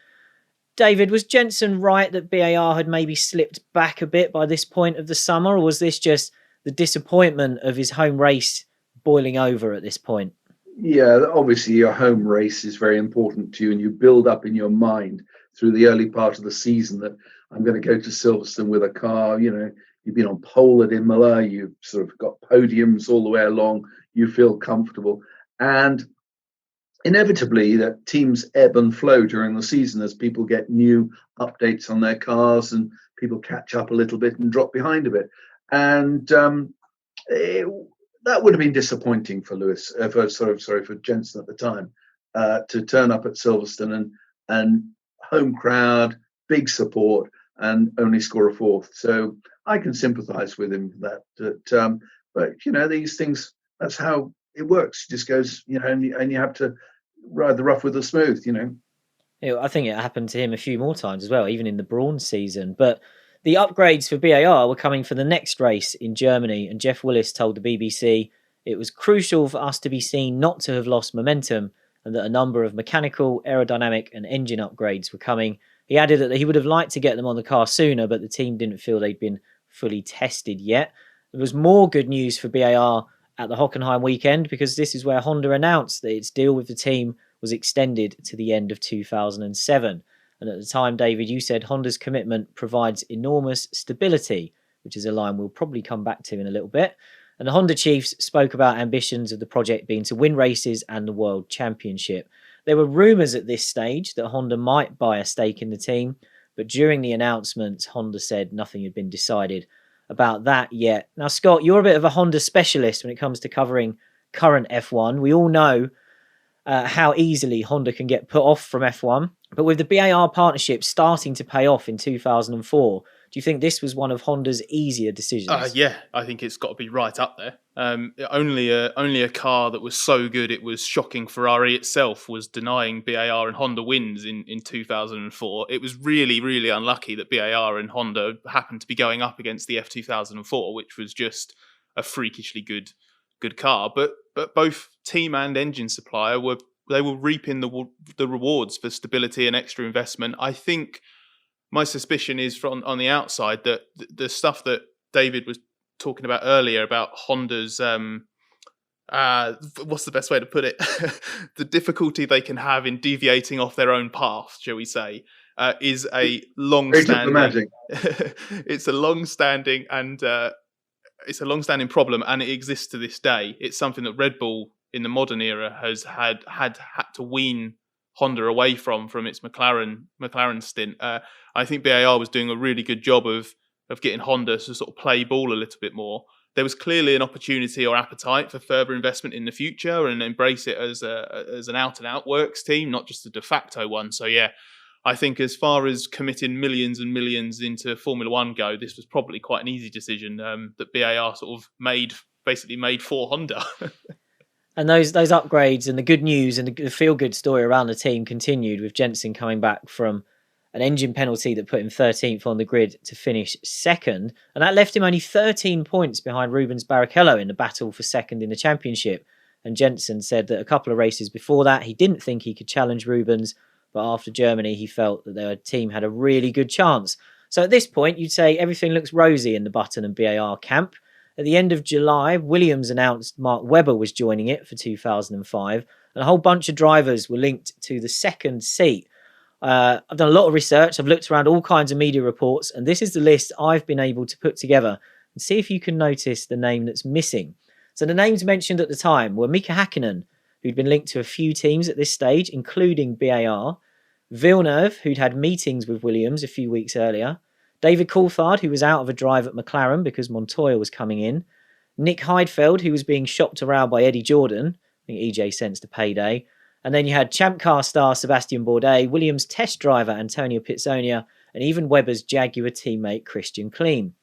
Speaker 1: David, was Jenson right that BAR had maybe slipped back a bit by this point of the summer, or was this just the disappointment of his home race boiling over at this point?
Speaker 3: Yeah, obviously your home race is very important to you, and you build up in your mind through the early part of the season that I'm going to go to Silverstone with a car. You know, you've been on pole at Imola, you've sort of got podiums all the way along, you feel comfortable. And inevitably that teams ebb and flow during the season as people get new updates on their cars and people catch up a little bit and drop behind a bit. And that would have been disappointing for for Jenson at the time, to turn up at Silverstone and home crowd, big support, and only score a fourth. So I can sympathise with him for that. But you know, these things, that's how it works. It just goes, you know, and you have to ride the rough with the smooth, you know.
Speaker 1: I think it happened to him a few more times as well, even in the Brawn season. But the upgrades for BAR were coming for the next race in Germany, and Jeff Willis told the BBC it was crucial for us to be seen not to have lost momentum and that a number of mechanical, aerodynamic and engine upgrades were coming. He added that he would have liked to get them on the car sooner, but the team didn't feel they'd been fully tested yet. There was more good news for BAR at the Hockenheim weekend, because this is where Honda announced that its deal with the team was extended to the end of 2007. And at the time, David, you said Honda's commitment provides enormous stability, which is a line we'll probably come back to in a little bit. And the Honda chiefs spoke about ambitions of the project being to win races and the World Championship. There were rumours at this stage that Honda might buy a stake in the team, but during the announcement, Honda said nothing had been decided about that yet. Now, Scott, you're a bit of a Honda specialist when it comes to covering current F1. We all know how easily Honda can get put off from F1. But with the BAR partnership starting to pay off in 2004, do you think this was one of Honda's easier decisions?
Speaker 2: Yeah, I think it's got to be right up there. Only a car that was so good it was shocking Ferrari itself was denying BAR and Honda wins in 2004. It was really, really unlucky that BAR and Honda happened to be going up against the F2004, which was just a freakishly good car. But both team and engine supplier were reaping the rewards for stability and extra investment. I think my suspicion is from on the outside that the stuff that David was talking about earlier about Honda's what's the best way to put it? The difficulty they can have in deviating off their own path, shall we say, is a long-standing. It's a long-standing and it's a long-standing problem, and it exists to this day. It's something that Red Bull in the modern era has had to wean Honda away from its McLaren stint. I think BAR was doing a really good job of getting Honda to sort of play ball a little bit more. There was clearly an opportunity or appetite for further investment in the future and embrace it as an out-and-out works team, not just a de facto one. So yeah, I think as far as committing millions and millions into Formula One go, this was probably quite an easy decision that BAR sort of made for Honda.
Speaker 1: And those upgrades and the good news and the feel-good story around the team continued, with Jenson coming back from an engine penalty that put him 13th on the grid to finish second. And that left him only 13 points behind Rubens Barrichello in the battle for second in the championship. And Jenson said that a couple of races before that, he didn't think he could challenge Rubens, but after Germany, he felt that their team had a really good chance. So at this point, you'd say everything looks rosy in the Button and BAR camp. At the end of July, Williams announced Mark Webber was joining it for 2005, and a whole bunch of drivers were linked to the second seat. I've done a lot of research. I've looked around all kinds of media reports, and this is the list I've been able to put together and see if you can notice the name that's missing. So the names mentioned at the time were Mika Hakkinen, who'd been linked to a few teams at this stage, including BAR, Villeneuve, who'd had meetings with Williams a few weeks earlier, David Coulthard, who was out of a drive at McLaren because Montoya was coming in, Nick Heidfeld, who was being shopped around by Eddie Jordan. I think EJ sensed a payday. And then you had Champ Car star Sebastian Bourdais, Williams test driver Antonio Pizzonia, and even Webber's Jaguar teammate Christian Klein.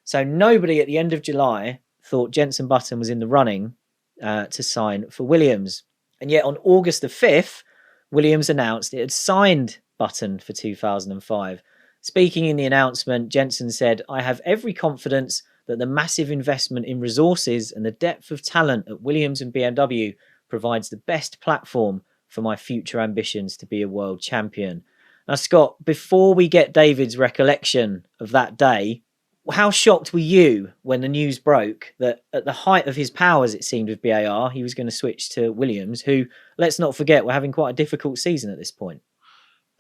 Speaker 1: So nobody at the end of July thought Jenson Button was in the running to sign for Williams. And yet on August the 5th, Williams announced it had signed Button for 2005. Speaking in the announcement, Jenson said, "I have every confidence that the massive investment in resources and the depth of talent at Williams and BMW provides the best platform for my future ambitions to be a world champion." Now, Scott, before we get David's recollection of that day, how shocked were you when the news broke that at the height of his powers, it seemed, with BAR, he was going to switch to Williams, who, let's not forget, were having quite a difficult season at this point?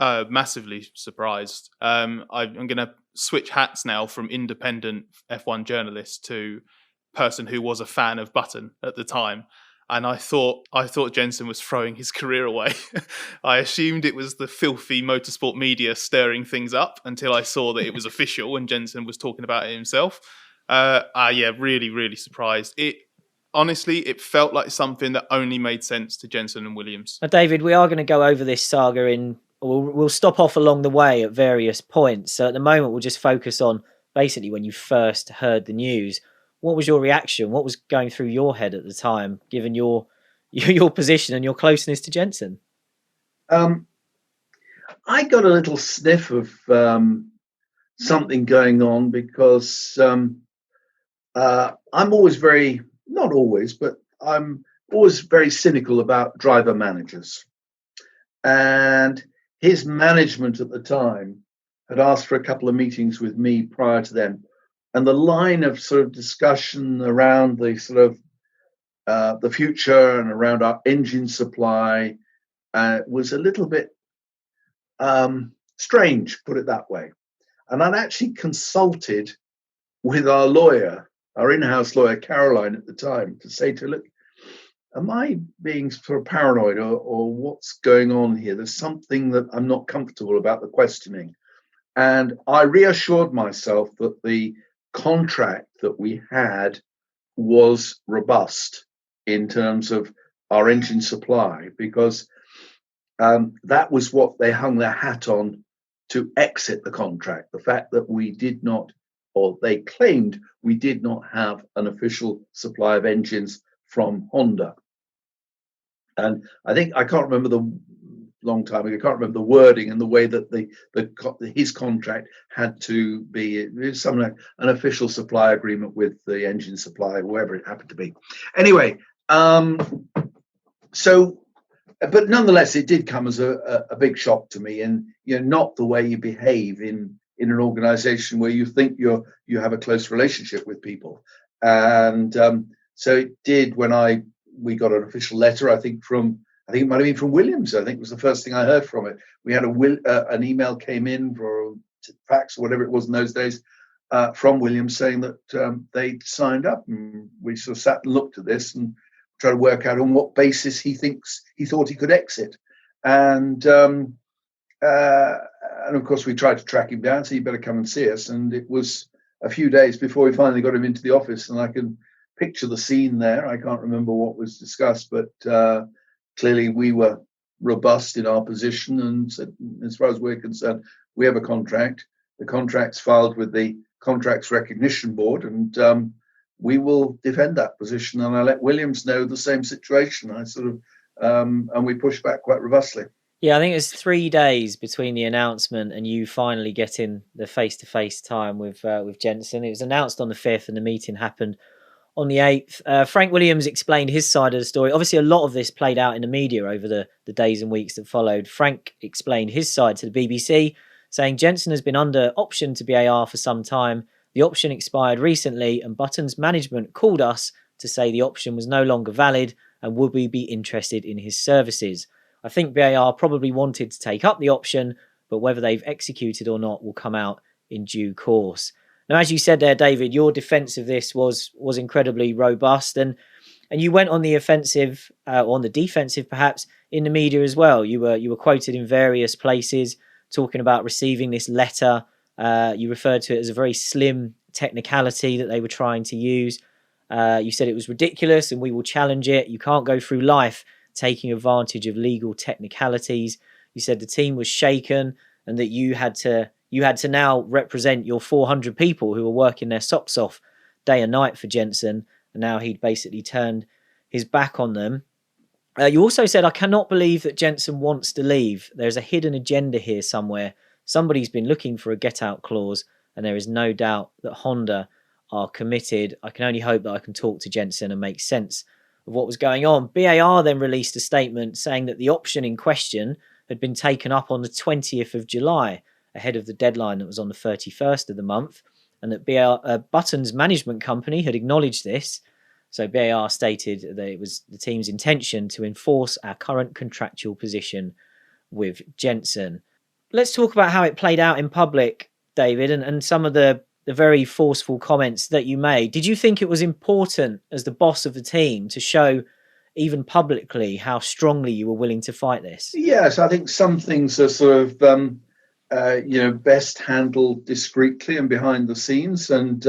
Speaker 2: Massively surprised. I'm going to switch hats now from independent F1 journalist to person who was a fan of Button at the time. And I thought Jenson was throwing his career away. I assumed it was the filthy motorsport media stirring things up until I saw that it was official and Jenson was talking about it himself. Really, really surprised. Honestly, it felt like something that only made sense to Jenson and Williams.
Speaker 1: Now, David, we are going to go over this saga we'll stop off along the way at various points. So at the moment, we'll just focus on basically when you first heard the news. What was your reaction? What was going through your head at the time, given your your position and your closeness to Jenson?
Speaker 3: I got a little sniff of something going on because I'm always not always, but I'm always very cynical about driver managers. And his management at the time had asked for a couple of meetings with me prior to them. And the line of sort of discussion around the sort of the future and around our engine supply was a little bit strange, put it that way. And I'd actually consulted with our lawyer, our in-house lawyer, Caroline, at the time, to say to her, look, am I being sort of paranoid or what's going on here? There's something that I'm not comfortable about the questioning. And I reassured myself that the contract that we had was robust in terms of our engine supply, because that was what they hung their hat on to exit the contract. The fact that we did not, or they claimed we did not have an official supply of engines from Honda. And I think, I can't remember the long time ago, I can't remember the wording and the way that his contract had to be, it was something like an official supply agreement with the engine supplier, whoever it happened to be. Anyway, so, but nonetheless, it did come as a big shock to me, and not the way you behave in an organization where you think you have a close relationship with people. And so it did when we got an official letter, I think it might have been from Williams. I think it was the first thing I heard from it. We had an email came in for fax or whatever it was in those days from Williams saying that they'd signed up, and we sort of sat and looked at this and tried to work out on what basis he thought he could exit. And of course we tried to track him down, so you better come and see us. And it was a few days before we finally got him into the office, and I can picture the scene there. I can't remember what was discussed, but clearly we were robust in our position and said, as far as we're concerned, we have a contract. The contract's filed with the Contracts Recognition Board, and we will defend that position. And I let Williams know the same situation. I sort of, and we pushed back quite robustly.
Speaker 1: Yeah, I think it's 3 days between the announcement and you finally getting the face-to-face time with Jenson. It was announced on the 5th and the meeting happened on the 8th. Frank Williams explained his side of the story. Obviously, a lot of this played out in the media over the days and weeks that followed. Frank explained his side to the BBC, saying Jenson has been under option to BAR for some time. The option expired recently, and Button's management called us to say the option was no longer valid and would we be interested in his services. I think BAR probably wanted to take up the option, but whether they've executed or not will come out in due course. Now, as you said there, David, your defence of this was incredibly robust, and you went on the offensive, on the defensive perhaps, in the media as well. You were quoted in various places talking about receiving this letter. You referred to it as a very slim technicality that they were trying to use. You said it was ridiculous and we will challenge it. You can't go through life taking advantage of legal technicalities. You said the team was shaken and that you had to now represent your 400 people who were working their socks off day and night for Jenson, and now he'd basically turned his back on them. You also said, I cannot believe that Jenson wants to leave. There's a hidden agenda here somewhere. Somebody's been looking for a get-out clause, and there is no doubt that Honda are committed. I can only hope that I can talk to Jenson and make sense of what was going on. BAR then released a statement saying that the option in question had been taken up on the 20th of July, ahead of the deadline that was on the 31st of the month, and that Button's management company had acknowledged this. So BAR stated that it was the team's intention to enforce our current contractual position with Jenson. Let's talk about how it played out in public, David, and some of the very forceful comments that you made. Did you think it was important as the boss of the team to show even publicly how strongly you were willing to fight this?
Speaker 3: Yes, I think some things are sort of best handled discreetly and behind the scenes, and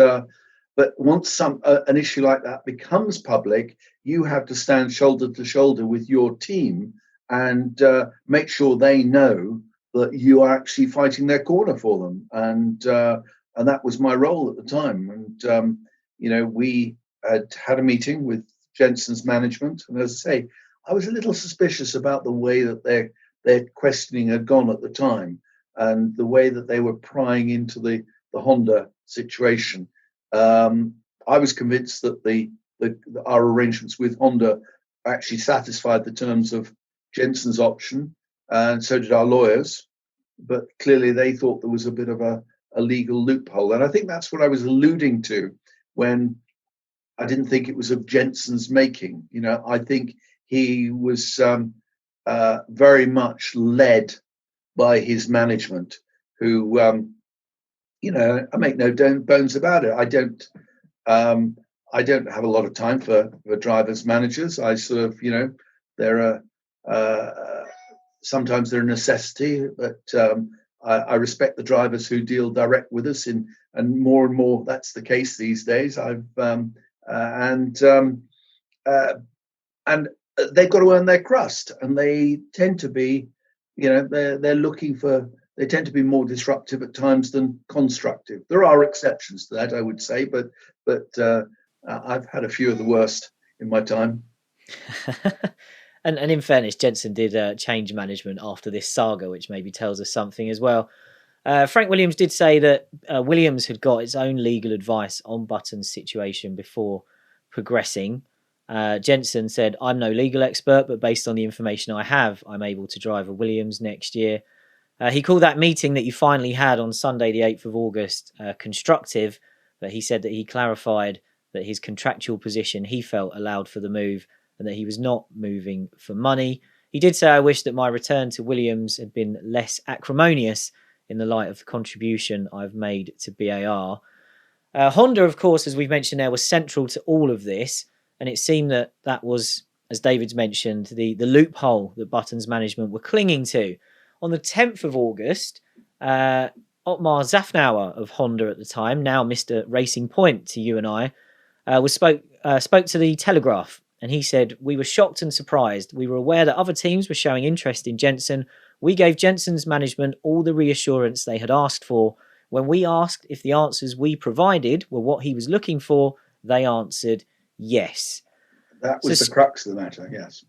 Speaker 3: but once an issue like that becomes public, you have to stand shoulder to shoulder with your team and make sure they know that you are actually fighting their corner for them. And that was my role at the time. And we had a meeting with Jenson's management, and as I say, I was a little suspicious about the way that their questioning had gone at the time, and the way that they were prying into the Honda situation. I was convinced that our arrangements with Honda actually satisfied the terms of Jenson's option, and so did our lawyers. But clearly, they thought there was a bit of a legal loophole, and I think that's what I was alluding to when I didn't think it was of Jenson's making. I think he was very much led by his management, who, I make no bones about it. I don't have a lot of time for drivers' managers. I sort of, they're sometimes they're a necessity, but I respect the drivers who deal direct with us, and more that's the case these days. And they've got to earn their crust, and they tend to be, they tend to be more disruptive at times than constructive. There are exceptions to that, I would say, but I've had a few of the worst in my time.
Speaker 1: And in fairness, Jenson did change management after this saga, which maybe tells us something as well. Frank Williams did say that Williams had got its own legal advice on Button's situation before progressing. Jenson said, "I'm no legal expert, but based on the information I have, I'm able to drive a Williams next year." He called that meeting that you finally had on Sunday, the 8th of August, constructive, but he said that he clarified that his contractual position he felt allowed for the move, and that he was not moving for money. He did say, "I wish that my return to Williams had been less acrimonious in the light of the contribution I've made to BAR." Honda, of course, as we've mentioned there, was central to all of this, and it seemed that was, as David's mentioned, the loophole that Button's management were clinging to. On the 10th of August, Otmar Zafnauer of Honda at the time, now Mr. Racing Point to you and I, spoke to the Telegraph. And he said, "We were shocked and surprised. We were aware that other teams were showing interest in Jenson. We gave Jenson's management all the reassurance they had asked for. When we asked if the answers we provided were what he was looking for, they answered yes."
Speaker 3: That was the crux of the matter, yes.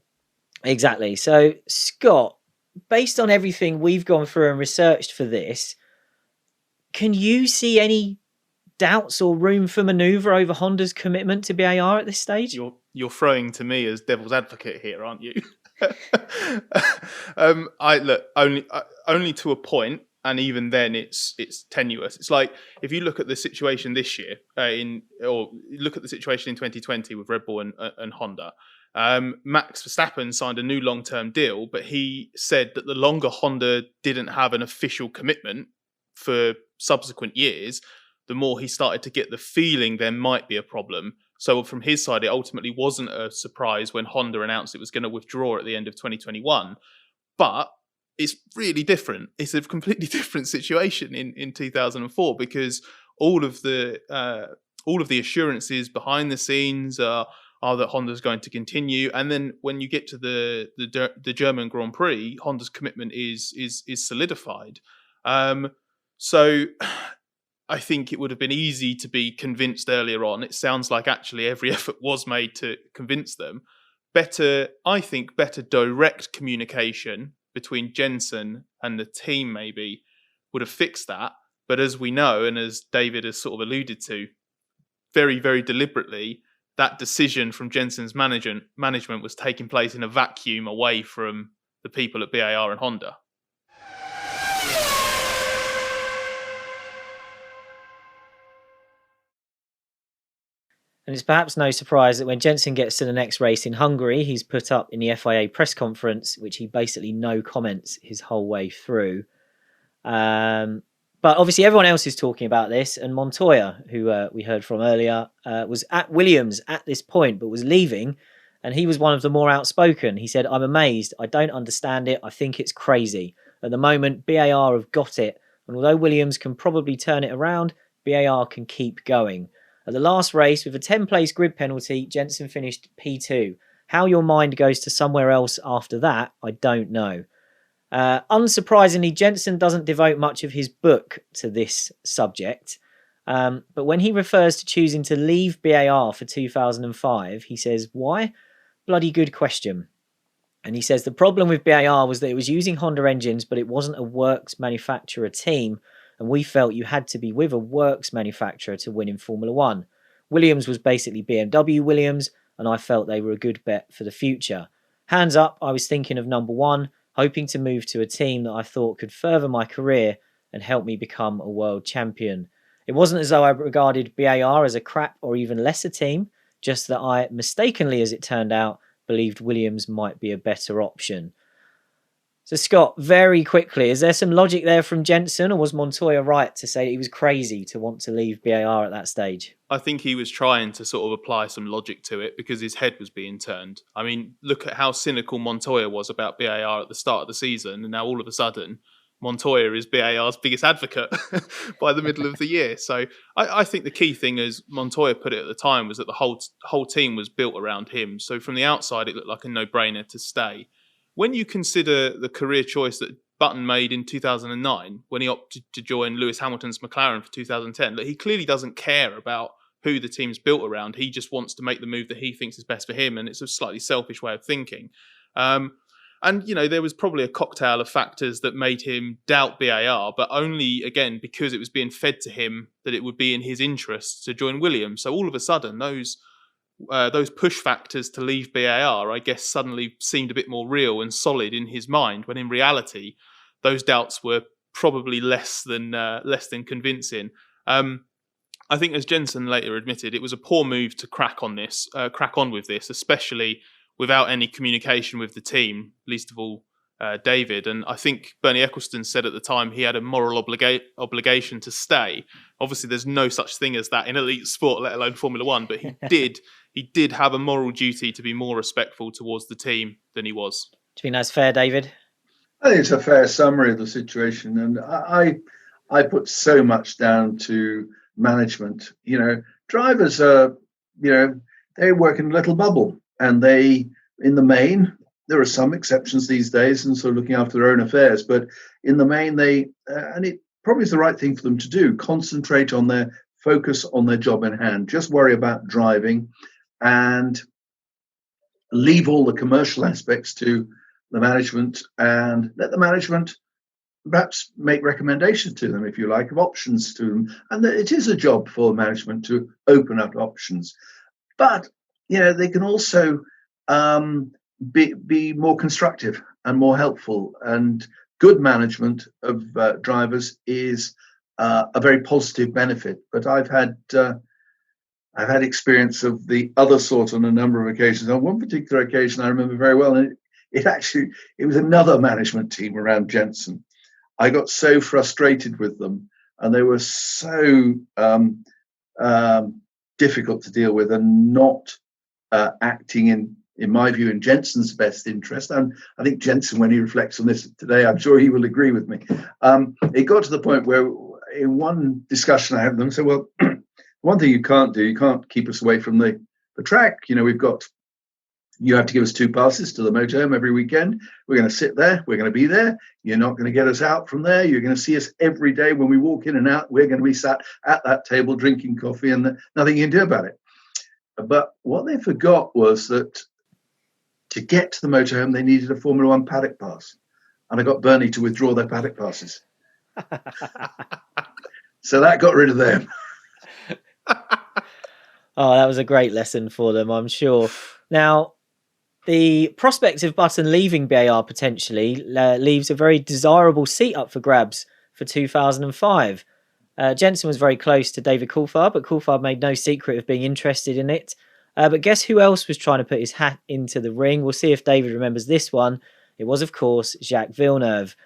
Speaker 1: Exactly. So, Scott, based on everything we've gone through and researched for this, can you see any doubts or room for manoeuvre over Honda's commitment to BAR at this stage?
Speaker 2: You're throwing to me as devil's advocate here, aren't you? Only to a point, and even then it's tenuous. It's like if you look at the situation this year, or look at the situation in 2020 with Red Bull and Honda. Max Verstappen signed a new long-term deal, but he said that the longer Honda didn't have an official commitment for subsequent years, the more he started to get the feeling there might be a problem. So from his side, it ultimately wasn't a surprise when Honda announced it was going to withdraw at the end of 2021. But it's really different. It's a completely different situation in 2004, because all of the assurances behind the scenes are that Honda's going to continue. And then when you get to the German Grand Prix, Honda's commitment is solidified. So I think it would have been easy to be convinced earlier on. It sounds like actually every effort was made to convince them. I think better direct communication between Jenson and the team maybe would have fixed that. But as we know, and as David has sort of alluded to, very, very deliberately, that decision from Jenson's management was taking place in a vacuum away from the people at BAR and Honda.
Speaker 1: And it's perhaps no surprise that when Jenson gets to the next race in Hungary, he's put up in the FIA press conference, which he basically no comments his whole way through. But obviously everyone else is talking about this, and Montoya, who we heard from earlier, was at Williams at this point, but was leaving, and he was one of the more outspoken. He said, "I'm amazed. I don't understand it. I think it's crazy. At the moment, BAR have got it, and although Williams can probably turn it around, BAR can keep going." At the last race, with a 10-place grid penalty, Jenson finished P2. How your mind goes to somewhere else after that, I don't know. Unsurprisingly, Jenson doesn't devote much of his book to this subject. But when he refers to choosing to leave BAR for 2005, he says, "Why? Bloody good question." And he says the problem with BAR was that it was using Honda engines, but it wasn't a works manufacturer team. And we felt you had to be with a works manufacturer to win in Formula One. Williams was basically BMW Williams, and I felt they were a good bet for the future. Hands up, I was thinking of number one, hoping to move to a team that I thought could further my career and help me become a world champion. It wasn't as though I regarded BAR as a crap or even lesser team, just that I, mistakenly as it turned out, believed Williams might be a better option. So Scott, very quickly, is there some logic there from Jenson, or was Montoya right to say he was crazy to want to leave BAR at that stage?
Speaker 2: I think he was trying to sort of apply some logic to it because his head was being turned. I mean, look at how cynical Montoya was about BAR at the start of the season, and now all of a sudden, Montoya is BAR's biggest advocate by the middle of the year. So I think the key thing, as Montoya put it at the time, was that the whole team was built around him. So from the outside, it looked like a no-brainer to stay. When you consider the career choice that Button made in 2009, when he opted to join Lewis Hamilton's McLaren for 2010, that he clearly doesn't care about who the team's built around. He just wants to make the move that he thinks is best for him, and it's a slightly selfish way of thinking. And, you know, there was probably a cocktail of factors that made him doubt BAR, but only, again, because it was being fed to him that it would be in his interest to join Williams. So all of a sudden, those push factors to leave BAR, I guess, suddenly seemed a bit more real and solid in his mind, when in reality, those doubts were probably less than convincing. I think, as Jenson later admitted, it was a poor move to crack on with this, especially without any communication with the team, least of all David. And I think Bernie Ecclestone said at the time he had a moral obligation to stay. Obviously, there's no such thing as that in elite sport, let alone Formula One. But he did have a moral duty to be more respectful towards the team than he was.
Speaker 1: Do you think that's fair, David?
Speaker 3: I think it's a fair summary of the situation, and I put so much down to management. You know, drivers are, you know, they work in a little bubble, and they, in the main, there are some exceptions these days and sort of looking after their own affairs, but in the main, they and it probably is the right thing for them to do, concentrate on their focus on their job in hand, just worry about driving and leave all the commercial aspects to the management, and let the management perhaps make recommendations to them, if you like, of options to them. And it is a job for management to open up options. But, you know, they can also be more constructive and more helpful. And good management of drivers is a very positive benefit. But I've had experience of the other sort on a number of occasions. On one particular occasion, I remember very well, and it was another management team around Jenson. I got so frustrated with them, and they were so difficult to deal with, and not acting in my view, in Jenson's best interest. And I think Jenson, when he reflects on this today, I'm sure he will agree with me. It got to the point where, in one discussion I had with them, I said, well, one thing you can't do, you can't keep us away from the track. You know, you have to give us 2 passes to the motorhome every weekend. We're going to sit there. We're going to be there. You're not going to get us out from there. You're going to see us every day when we walk in and out. We're going to be sat at that table drinking coffee, and nothing you can do about it. But what they forgot was that to get to the motorhome, they needed a Formula One paddock pass. And I got Bernie to withdraw their paddock passes. So that got rid of them.
Speaker 1: Oh, that was a great lesson for them, I'm sure. Now, the prospect of Button leaving BAR potentially leaves a very desirable seat up for grabs for 2005. Jenson was very close to David Coulthard, but Coulthard made no secret of being interested in it. But guess who else was trying to put his hat into the ring? We'll see if David remembers this one. It was, of course, Jacques Villeneuve.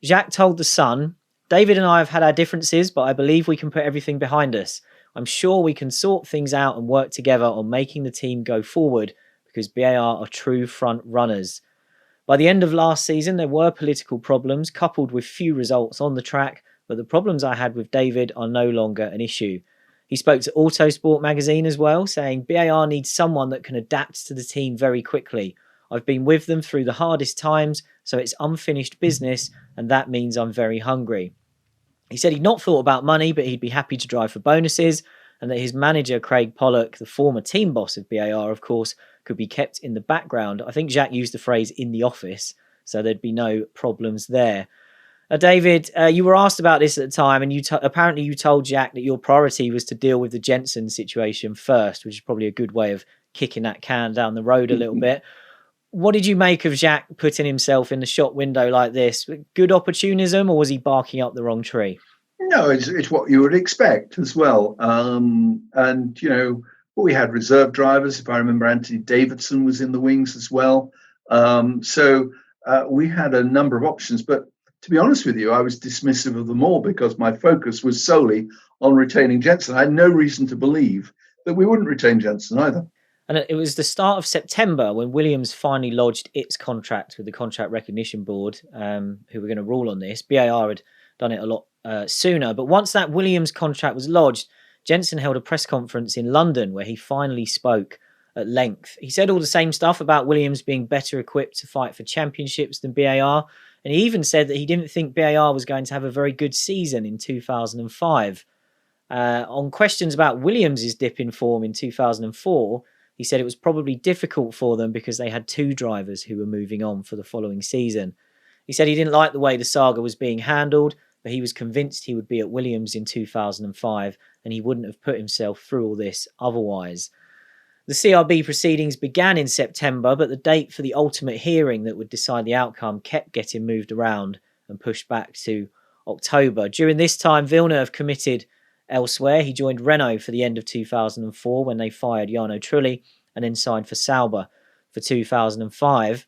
Speaker 1: Jacques told The Sun, "David and I have had our differences, but I believe we can put everything behind us. I'm sure we can sort things out and work together on making the team go forward, because BAR are true front runners." By the end of last season, there were political problems coupled with few results on the track, but the problems I had with David are no longer an issue. He spoke to Autosport magazine as well, saying BAR needs someone that can adapt to the team very quickly. I've been with them through the hardest times, so it's unfinished business, and that means I'm very hungry. He said he'd not thought about money, but he'd be happy to drive for bonuses, and that his manager, Craig Pollock, the former team boss of BAR, of course, could be kept in the background. I think Jacques used the phrase "in the office," so there'd be no problems there. David, you were asked about this at the time, and apparently you told Jacques that your priority was to deal with the Jenson situation first, which is probably a good way of kicking that can down the road a little bit. What did you make of Jacques putting himself in the shop window like this? Good opportunism, or was he barking up the wrong tree?
Speaker 3: No, it's what you would expect as well. And, we had reserve drivers. If I remember, Anthony Davidson was in the wings as well. So we had a number of options. But to be honest with you, I was dismissive of them all because my focus was solely on retaining Jenson. I had no reason to believe that we wouldn't retain Jenson either.
Speaker 1: And it was the start of September when Williams finally lodged its contract with the Contract Recognition Board, who were going to rule on this. BAR had done it a lot sooner. But once that Williams contract was lodged, Jenson held a press conference in London where he finally spoke at length. He said all the same stuff about Williams being better equipped to fight for championships than BAR. And he even said that he didn't think BAR was going to have a very good season in 2005. On questions about Williams' dip in form in 2004, he said it was probably difficult for them because they had two drivers who were moving on for the following season. He said he didn't like the way the saga was being handled, but he was convinced he would be at Williams in 2005 and he wouldn't have put himself through all this otherwise. The CRB proceedings began in September, but the date for the ultimate hearing that would decide the outcome kept getting moved around and pushed back to October. During this time, Villeneuve committed elsewhere. He joined Renault for the end of 2004 when they fired Jarno Trulli and then signed for Sauber for 2005.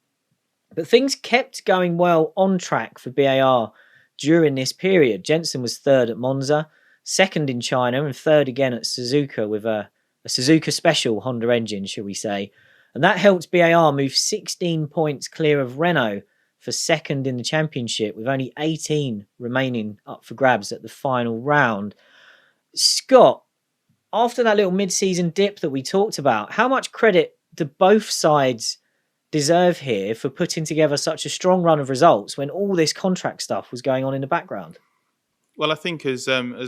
Speaker 1: But things kept going well on track for BAR during this period. Jenson was third at Monza, second in China, and third again at Suzuka with a Suzuka special Honda engine, shall we say. And that helped BAR move 16 points clear of Renault for second in the championship, with only 18 remaining up for grabs at the final round. Scott, after that little mid-season dip that we talked about, how much credit do both sides deserve here for putting together such a strong run of results when all this contract stuff was going on in the background?
Speaker 2: Well, I think as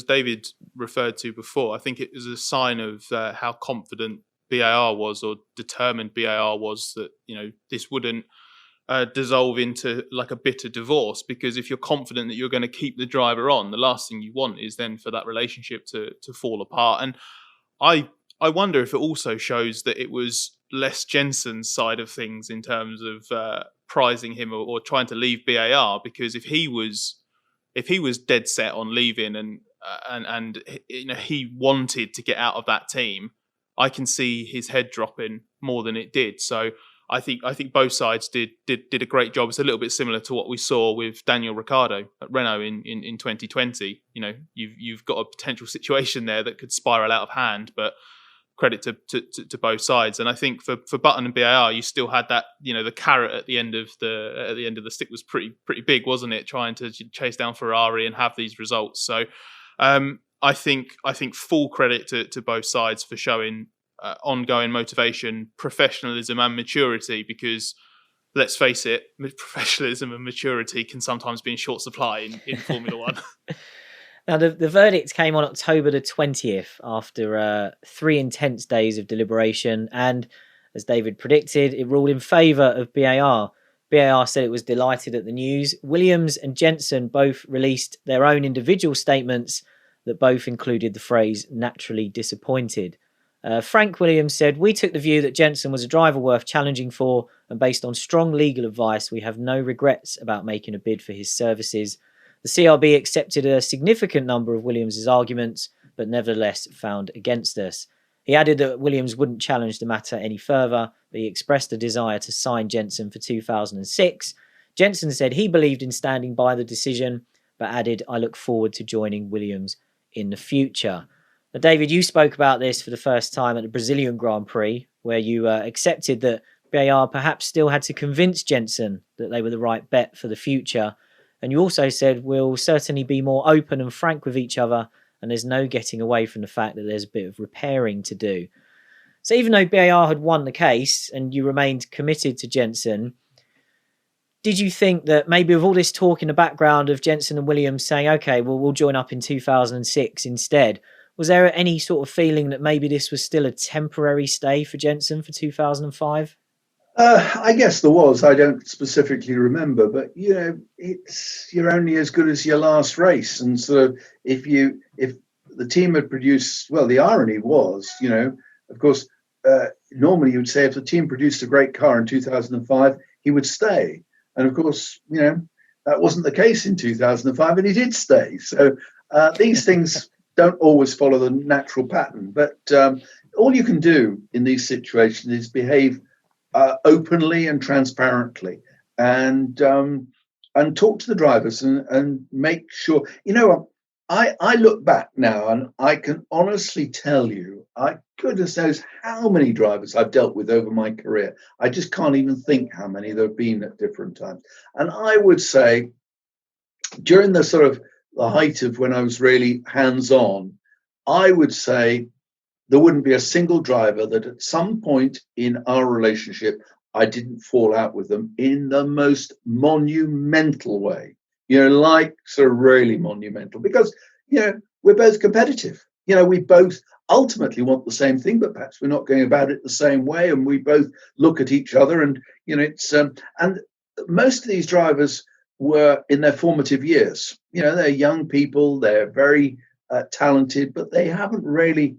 Speaker 2: David referred to before, I think it was a sign of how confident BAR was, or determined BAR was, that this wouldn't dissolve into like a bitter divorce. Because if you're confident that you're going to keep the driver on, the last thing you want is then for that relationship to fall apart. And I wonder if it also shows that it was less Jenson's side of things in terms of prizing him or trying to leave BAR, because if he was dead set on leaving and he wanted to get out of that team, I can see his head dropping more than it did. So I think both sides did a great job. It's a little bit similar to what we saw with Daniel Ricciardo at Renault in 2020. You've got a potential situation there that could spiral out of hand, but credit to both sides. And I think for Button and BAR, you still had that, the carrot at the end of the stick was pretty big, wasn't it? Trying to chase down Ferrari and have these results. So I think full credit to both sides for showing ongoing motivation, professionalism, and maturity. Because let's face it, professionalism and maturity can sometimes be in short supply in Formula One.
Speaker 1: Now, the verdict came on October the 20th after 3 intense days of deliberation. And as David predicted, it ruled in favour of BAR. BAR said it was delighted at the news. Williams and Jenson both released their own individual statements that both included the phrase "naturally disappointed." Frank Williams said, "We took the view that Jenson was a driver worth challenging for, and based on strong legal advice, we have no regrets about making a bid for his services. The CRB accepted a significant number of Williams' arguments, but nevertheless found against us." He added that Williams wouldn't challenge the matter any further, but he expressed a desire to sign Jenson for 2006. Jenson said he believed in standing by the decision, but added, "I look forward to joining Williams in the future." Now, David, you spoke about this for the first time at the Brazilian Grand Prix, where you accepted that BAR perhaps still had to convince Jenson that they were the right bet for the future. And you also said we'll certainly be more open and frank with each other, and there's no getting away from the fact that there's a bit of repairing to do. So even though BAR had won the case and you remained committed to Jenson, did you think that maybe with all this talk in the background of Jenson and Williams saying, okay, well, we'll join up in 2006 instead, Was there any sort of feeling that maybe this was still a temporary stay for Jenson for 2005?
Speaker 3: I guess there was. I don't specifically remember, but you're only as good as your last race, and so if the team had produced well, the irony was, of course, normally you would say if the team produced a great car in 2005, he would stay, and of course, that wasn't the case in 2005, and he did stay. So these things don't always follow the natural pattern, but all you can do in these situations is behave openly and transparently, and talk to the drivers and make sure. I look back now and I can honestly tell you, goodness knows how many drivers I've dealt with over my career. I just can't even think how many there have been at different times. And I would say during the sort of the height of when I was really hands-on, I would say there wouldn't be a single driver that at some point in our relationship, I didn't fall out with them in the most monumental way, like sort of really monumental, because, we're both competitive. We both ultimately want the same thing, but perhaps we're not going about it the same way. And we both look at each other and, it's, and most of these drivers were in their formative years. They're young people, they're very talented, but they haven't really,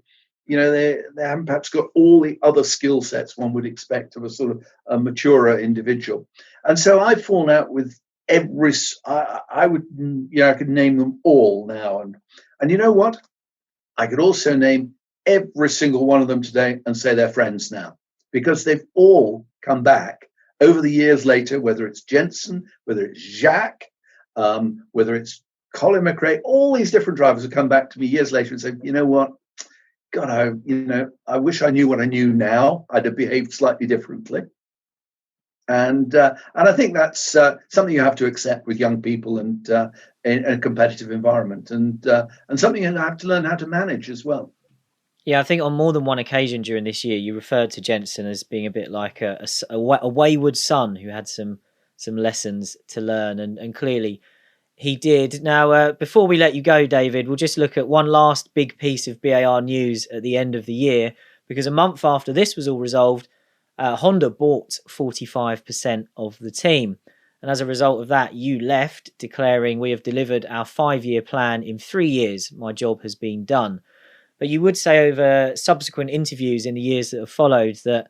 Speaker 3: they haven't perhaps got all the other skill sets one would expect of a sort of a maturer individual. And so I've fallen out with every, I could name them all now. And you know what? I could also name every single one of them today and say they're friends now, because they've all come back over the years later, whether it's Jenson, whether it's Jacques, whether it's Colin McRae, all these different drivers have come back to me years later and said, you know what? God, I wish I knew what I knew now. I'd have behaved slightly differently. And I think that's something you have to accept with young people and in a competitive environment, and something you have to learn how to manage as well.
Speaker 1: Yeah, I think on more than one occasion during this year, you referred to Jenson as being a bit like a wayward son who had some lessons to learn, and clearly he did. Now, before we let you go, David, we'll just look at one last big piece of BAR news at the end of the year, because a month after this was all resolved, Honda bought 45% of the team. And as a result of that, you left, declaring, "We have delivered our 5-year plan in 3 years. My job has been done." But you would say over subsequent interviews in the years that have followed that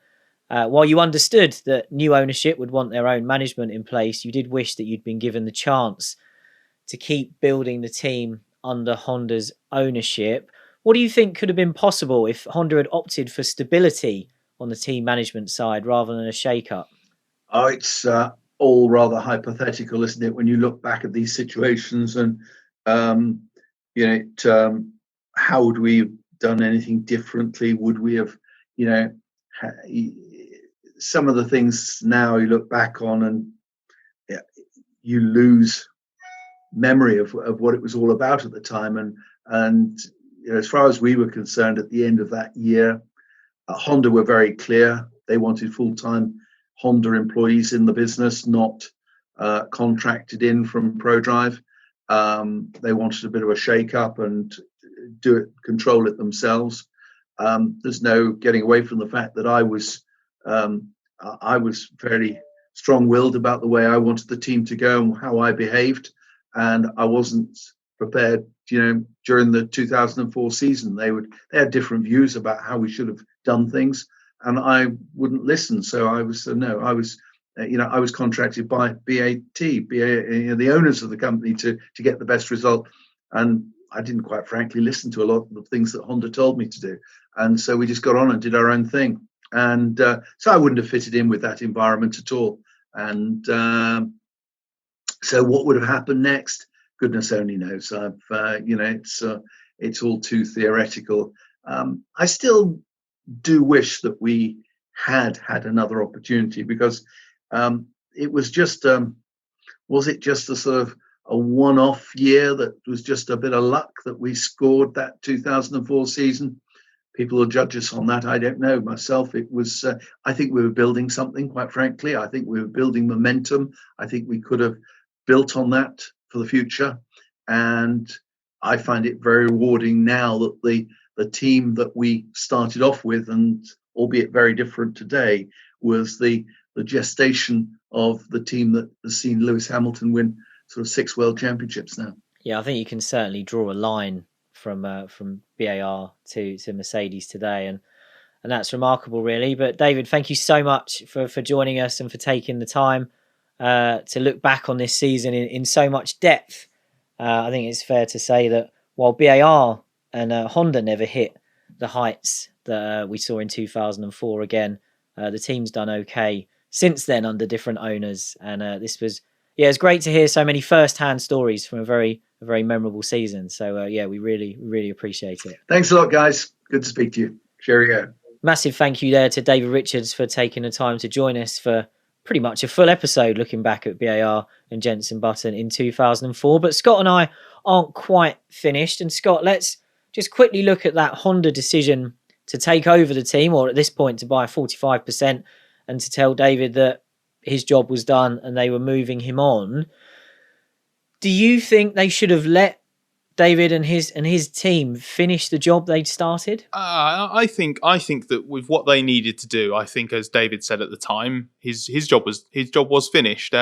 Speaker 1: while you understood that new ownership would want their own management in place, you did wish that you'd been given the chance to keep building the team under Honda's ownership. What do you think could have been possible if Honda had opted for stability on the team management side rather than a shake-up?
Speaker 3: Oh, it's all rather hypothetical, isn't it? When you look back at these situations and, how would we have done anything differently? Would we have, some of the things now you look back on and you lose memory of what it was all about at the time. And as far as we were concerned at the end of that year, Honda were very clear. They wanted full-time Honda employees in the business, not contracted in from ProDrive. They wanted a bit of a shake-up and control it themselves. There's no getting away from the fact that I was very strong-willed about the way I wanted the team to go and how I behaved, and I wasn't prepared. During the 2004 season, they had different views about how we should have done things, and I wouldn't listen. So I was I was contracted by BAT, the owners of the company, to get the best result, and I didn't, quite frankly, listen to a lot of the things that Honda told me to do, and so we just got on and did our own thing, and so I wouldn't have fitted in with that environment at all. And so what would have happened next? Goodness only knows. It's all too theoretical. I still do wish that we had another opportunity, because it was just was it just a sort of a one-off year that was just a bit of luck that we scored that 2004 season? People will judge us on that. I don't know myself. It was I think we were building something, quite frankly. I think we were building momentum. I think we could have built on that for the future, and I find it very rewarding now that the team that we started off with, and albeit very different today, was the gestation of the team that has seen Lewis Hamilton win sort of 6 world championships now.
Speaker 1: Yeah, I think you can certainly draw a line from BAR to Mercedes today, and that's remarkable, really. But David, thank you so much for joining us and for taking the time to look back on this season in so much depth. I think it's fair to say that while BAR and Honda never hit the heights that we saw in 2004 again, the team's done okay since then under different owners. And this was, it's great to hear so many first-hand stories from a very memorable season. So, we really appreciate it.
Speaker 3: Thanks a lot, guys. Good to speak to you. Cheerio.
Speaker 1: Massive thank you there to David Richards for taking the time to join us for pretty much a full episode looking back at BAR and Jenson Button in 2004. But Scott and I aren't quite finished. And Scott, let's just quickly look at that Honda decision to take over the team, or at this point to buy 45%, and to tell David that his job was done and they were moving him on. Do you think they should have let David and his team finish the job they'd started?
Speaker 2: I think that with what they needed to do, I think, as David said at the time, his job was finished.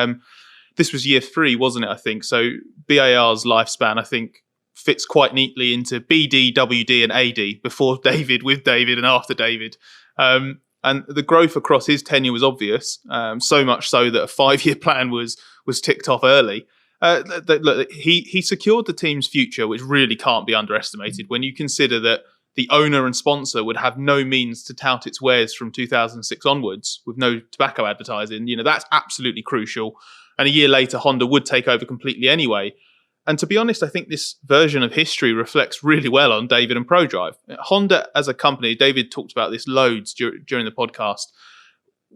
Speaker 2: This was year 3, wasn't it? I think so. BAR's lifespan, I think, fits quite neatly into BD, WD, and AD before David, with David, and after David. And the growth across his tenure was obvious. So much so that a 5-year plan was ticked off early. Look, he secured the team's future, which really can't be underestimated when you consider that the owner and sponsor would have no means to tout its wares from 2006 onwards with no tobacco advertising. That's absolutely crucial. And a year later, Honda would take over completely anyway. And to be honest, I think this version of history reflects really well on David and ProDrive. Honda as a company, David talked about this loads during the podcast.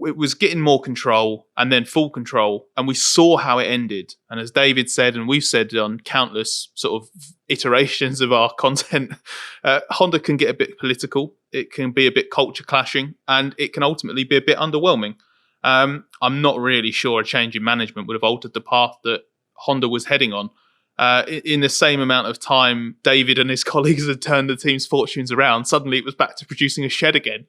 Speaker 2: It was getting more control and then full control, and we saw how it ended. And as David said, and we've said on countless sort of iterations of our content, Honda can get a bit political, it can be a bit culture clashing, and it can ultimately be a bit underwhelming. I'm not really sure a change in management would have altered the path that Honda was heading on. In the same amount of time David and his colleagues had turned the team's fortunes around, suddenly it was back to producing a shed again.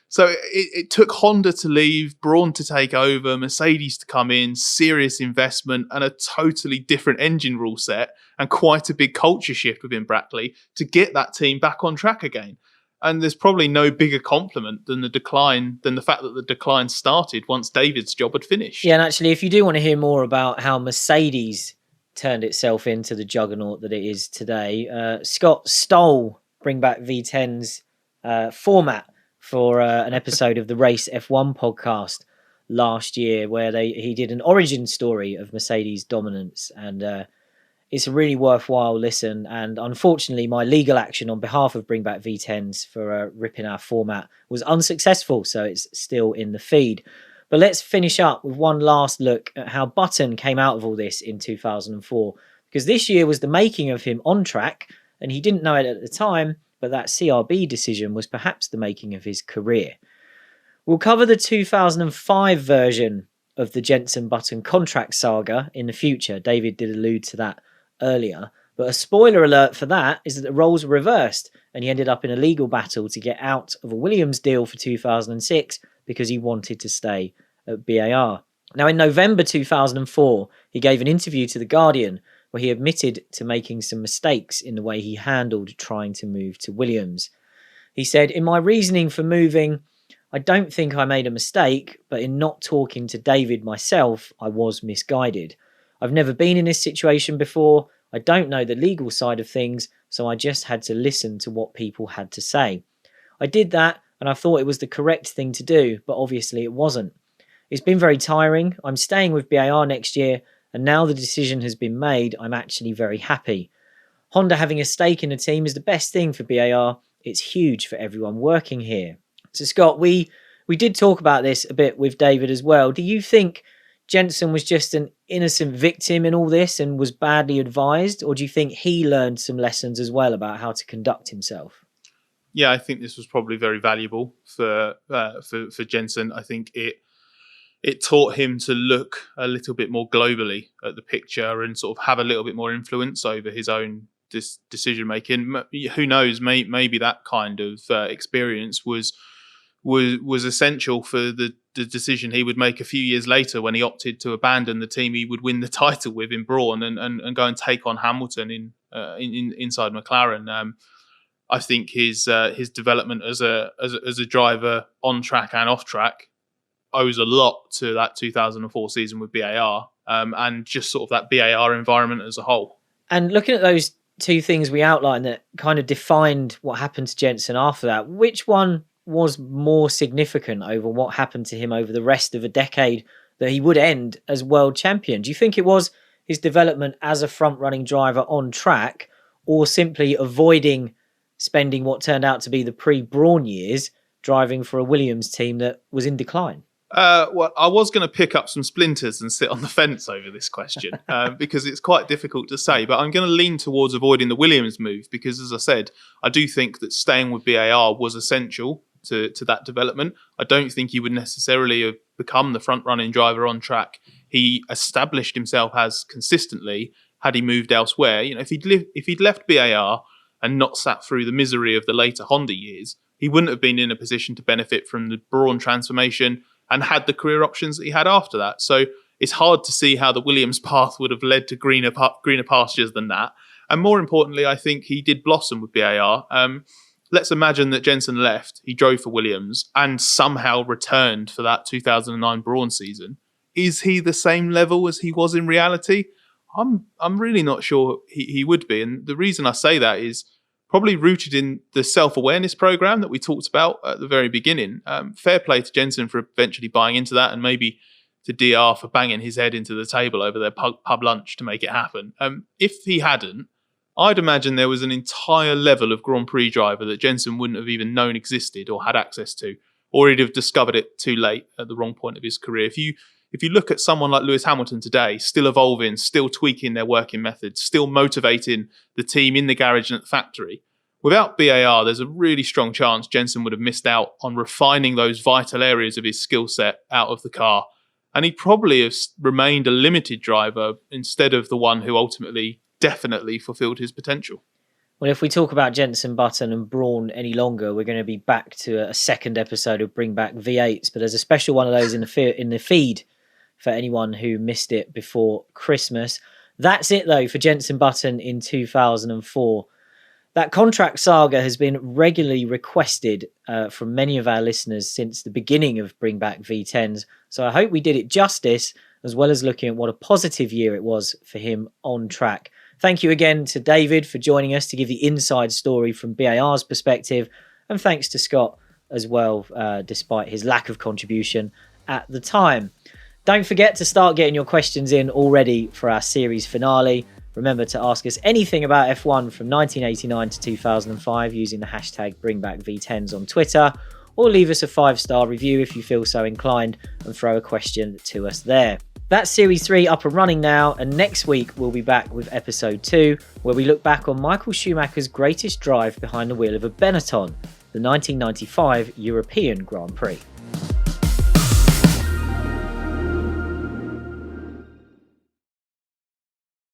Speaker 2: So it took Honda to leave, Brawn to take over, Mercedes to come in, serious investment and a totally different engine rule set and quite a big culture shift within Brackley to get that team back on track again. And there's probably no bigger compliment than the fact that the decline started once David's job had finished.
Speaker 1: Yeah, and actually, if you do want to hear more about how Mercedes turned itself into the juggernaut that it is today, Scott stole Bring Back V10s format for an episode of the Race F1 podcast last year, where he did an origin story of Mercedes' dominance, and it's a really worthwhile listen. And unfortunately, my legal action on behalf of Bring Back V10s for ripping our format was unsuccessful, so it's still in the feed. But let's finish up with one last look at how Button came out of all this in 2004, because this year was the making of him on track, and he didn't know it at the time, but that CRB decision was perhaps the making of his career. We'll cover the 2005 version of the Jenson Button contract saga in the future. David did allude to that earlier, but a spoiler alert for that is that the roles were reversed, and he ended up in a legal battle to get out of a Williams deal for 2006 because he wanted to stay at BAR. Now, in November 2004, he gave an interview to The Guardian where he admitted to making some mistakes in the way he handled trying to move to Williams. He said, "In my reasoning for moving, I don't think I made a mistake, but in not talking to David myself, I was misguided. I've never been in this situation before. I don't know the legal side of things, so I just had to listen to what people had to say. I did that, and I thought it was the correct thing to do, but obviously it wasn't. It's been very tiring. I'm staying with BAR next year, and now the decision has been made, I'm actually very happy. Honda having a stake in the team is the best thing for BAR. It's huge for everyone working here." So Scott, we did talk about this a bit with David as well. Do you think Jenson was just an innocent victim in all this and was badly advised, or do you think he learned some lessons as well about how to conduct himself?
Speaker 2: Yeah, I think this was probably very valuable for Jenson. I think it taught him to look a little bit more globally at the picture and sort of have a little bit more influence over his own decision making. Who knows? Maybe that kind of experience was essential for the decision he would make a few years later when he opted to abandon the team he would win the title with in Brawn and go and take on Hamilton inside McLaren. I think his development as a driver on track and off track owes a lot to that 2004 season with BAR, and just sort of that BAR environment as a whole.
Speaker 1: And looking at those two things we outlined that kind of defined what happened to Jenson after that, which one was more significant over what happened to him over the rest of a decade that he would end as world champion? Do you think it was his development as a front-running driver on track, or simply avoiding spending what turned out to be the pre-Brawn years driving for a Williams team that was in decline?
Speaker 2: Well, I was going to pick up some splinters and sit on the fence over this question because it's quite difficult to say, but I'm going to lean towards avoiding the Williams move because, as I said, I do think that staying with BAR was essential to that development. I don't think he would necessarily have become the front-running driver on track he established himself as consistently had he moved elsewhere. You know, if he'd left BAR and not sat through the misery of the later Honda years, he wouldn't have been in a position to benefit from the Brawn transformation and had the career options that he had after that. So it's hard to see how the Williams path would have led to greener pastures than that. And more importantly, I think he did blossom with BAR. Let's imagine that Jenson left, he drove for Williams, and somehow returned for that 2009 Brawn season. Is he the same level as he was in reality? I'm really not sure he would be. And the reason I say that is probably rooted in the self-awareness program that we talked about at the very beginning. Fair play to Jenson for eventually buying into that, and maybe to DR for banging his head into the table over their pub lunch to make it happen. If he hadn't, I'd imagine there was an entire level of Grand Prix driver that Jenson wouldn't have even known existed or had access to, or he'd have discovered it too late at the wrong point of his career. If you look at someone like Lewis Hamilton today, still evolving, still tweaking their working methods, still motivating the team in the garage and at the factory, without BAR, there's a really strong chance Jenson would have missed out on refining those vital areas of his skill set out of the car. And he'd probably have remained a limited driver instead of the one who ultimately definitely fulfilled his potential.
Speaker 1: Well, if we talk about Jenson Button and Brawn any longer, we're going to be back to a second episode of Bring Back V8s, but there's a special one of those in the feed for anyone who missed it before Christmas. That's it, though, for Jenson Button in 2004. That contract saga has been regularly requested from many of our listeners since the beginning of Bring Back V10s, so I hope we did it justice, as well as looking at what a positive year it was for him on track. Thank you again to David for joining us to give the inside story from BAR's perspective, and thanks to Scott as well, despite his lack of contribution at the time. Don't forget to start getting your questions in already for our series finale. Remember to ask us anything about F1 from 1989 to 2005 using the hashtag BringBackV10s on Twitter, or leave us a 5-star review if you feel so inclined and throw a question to us there. That's Series 3 up and running now, and next week we'll be back with Episode 2, where we look back on Michael Schumacher's greatest drive behind the wheel of a Benetton, the 1995 European Grand Prix.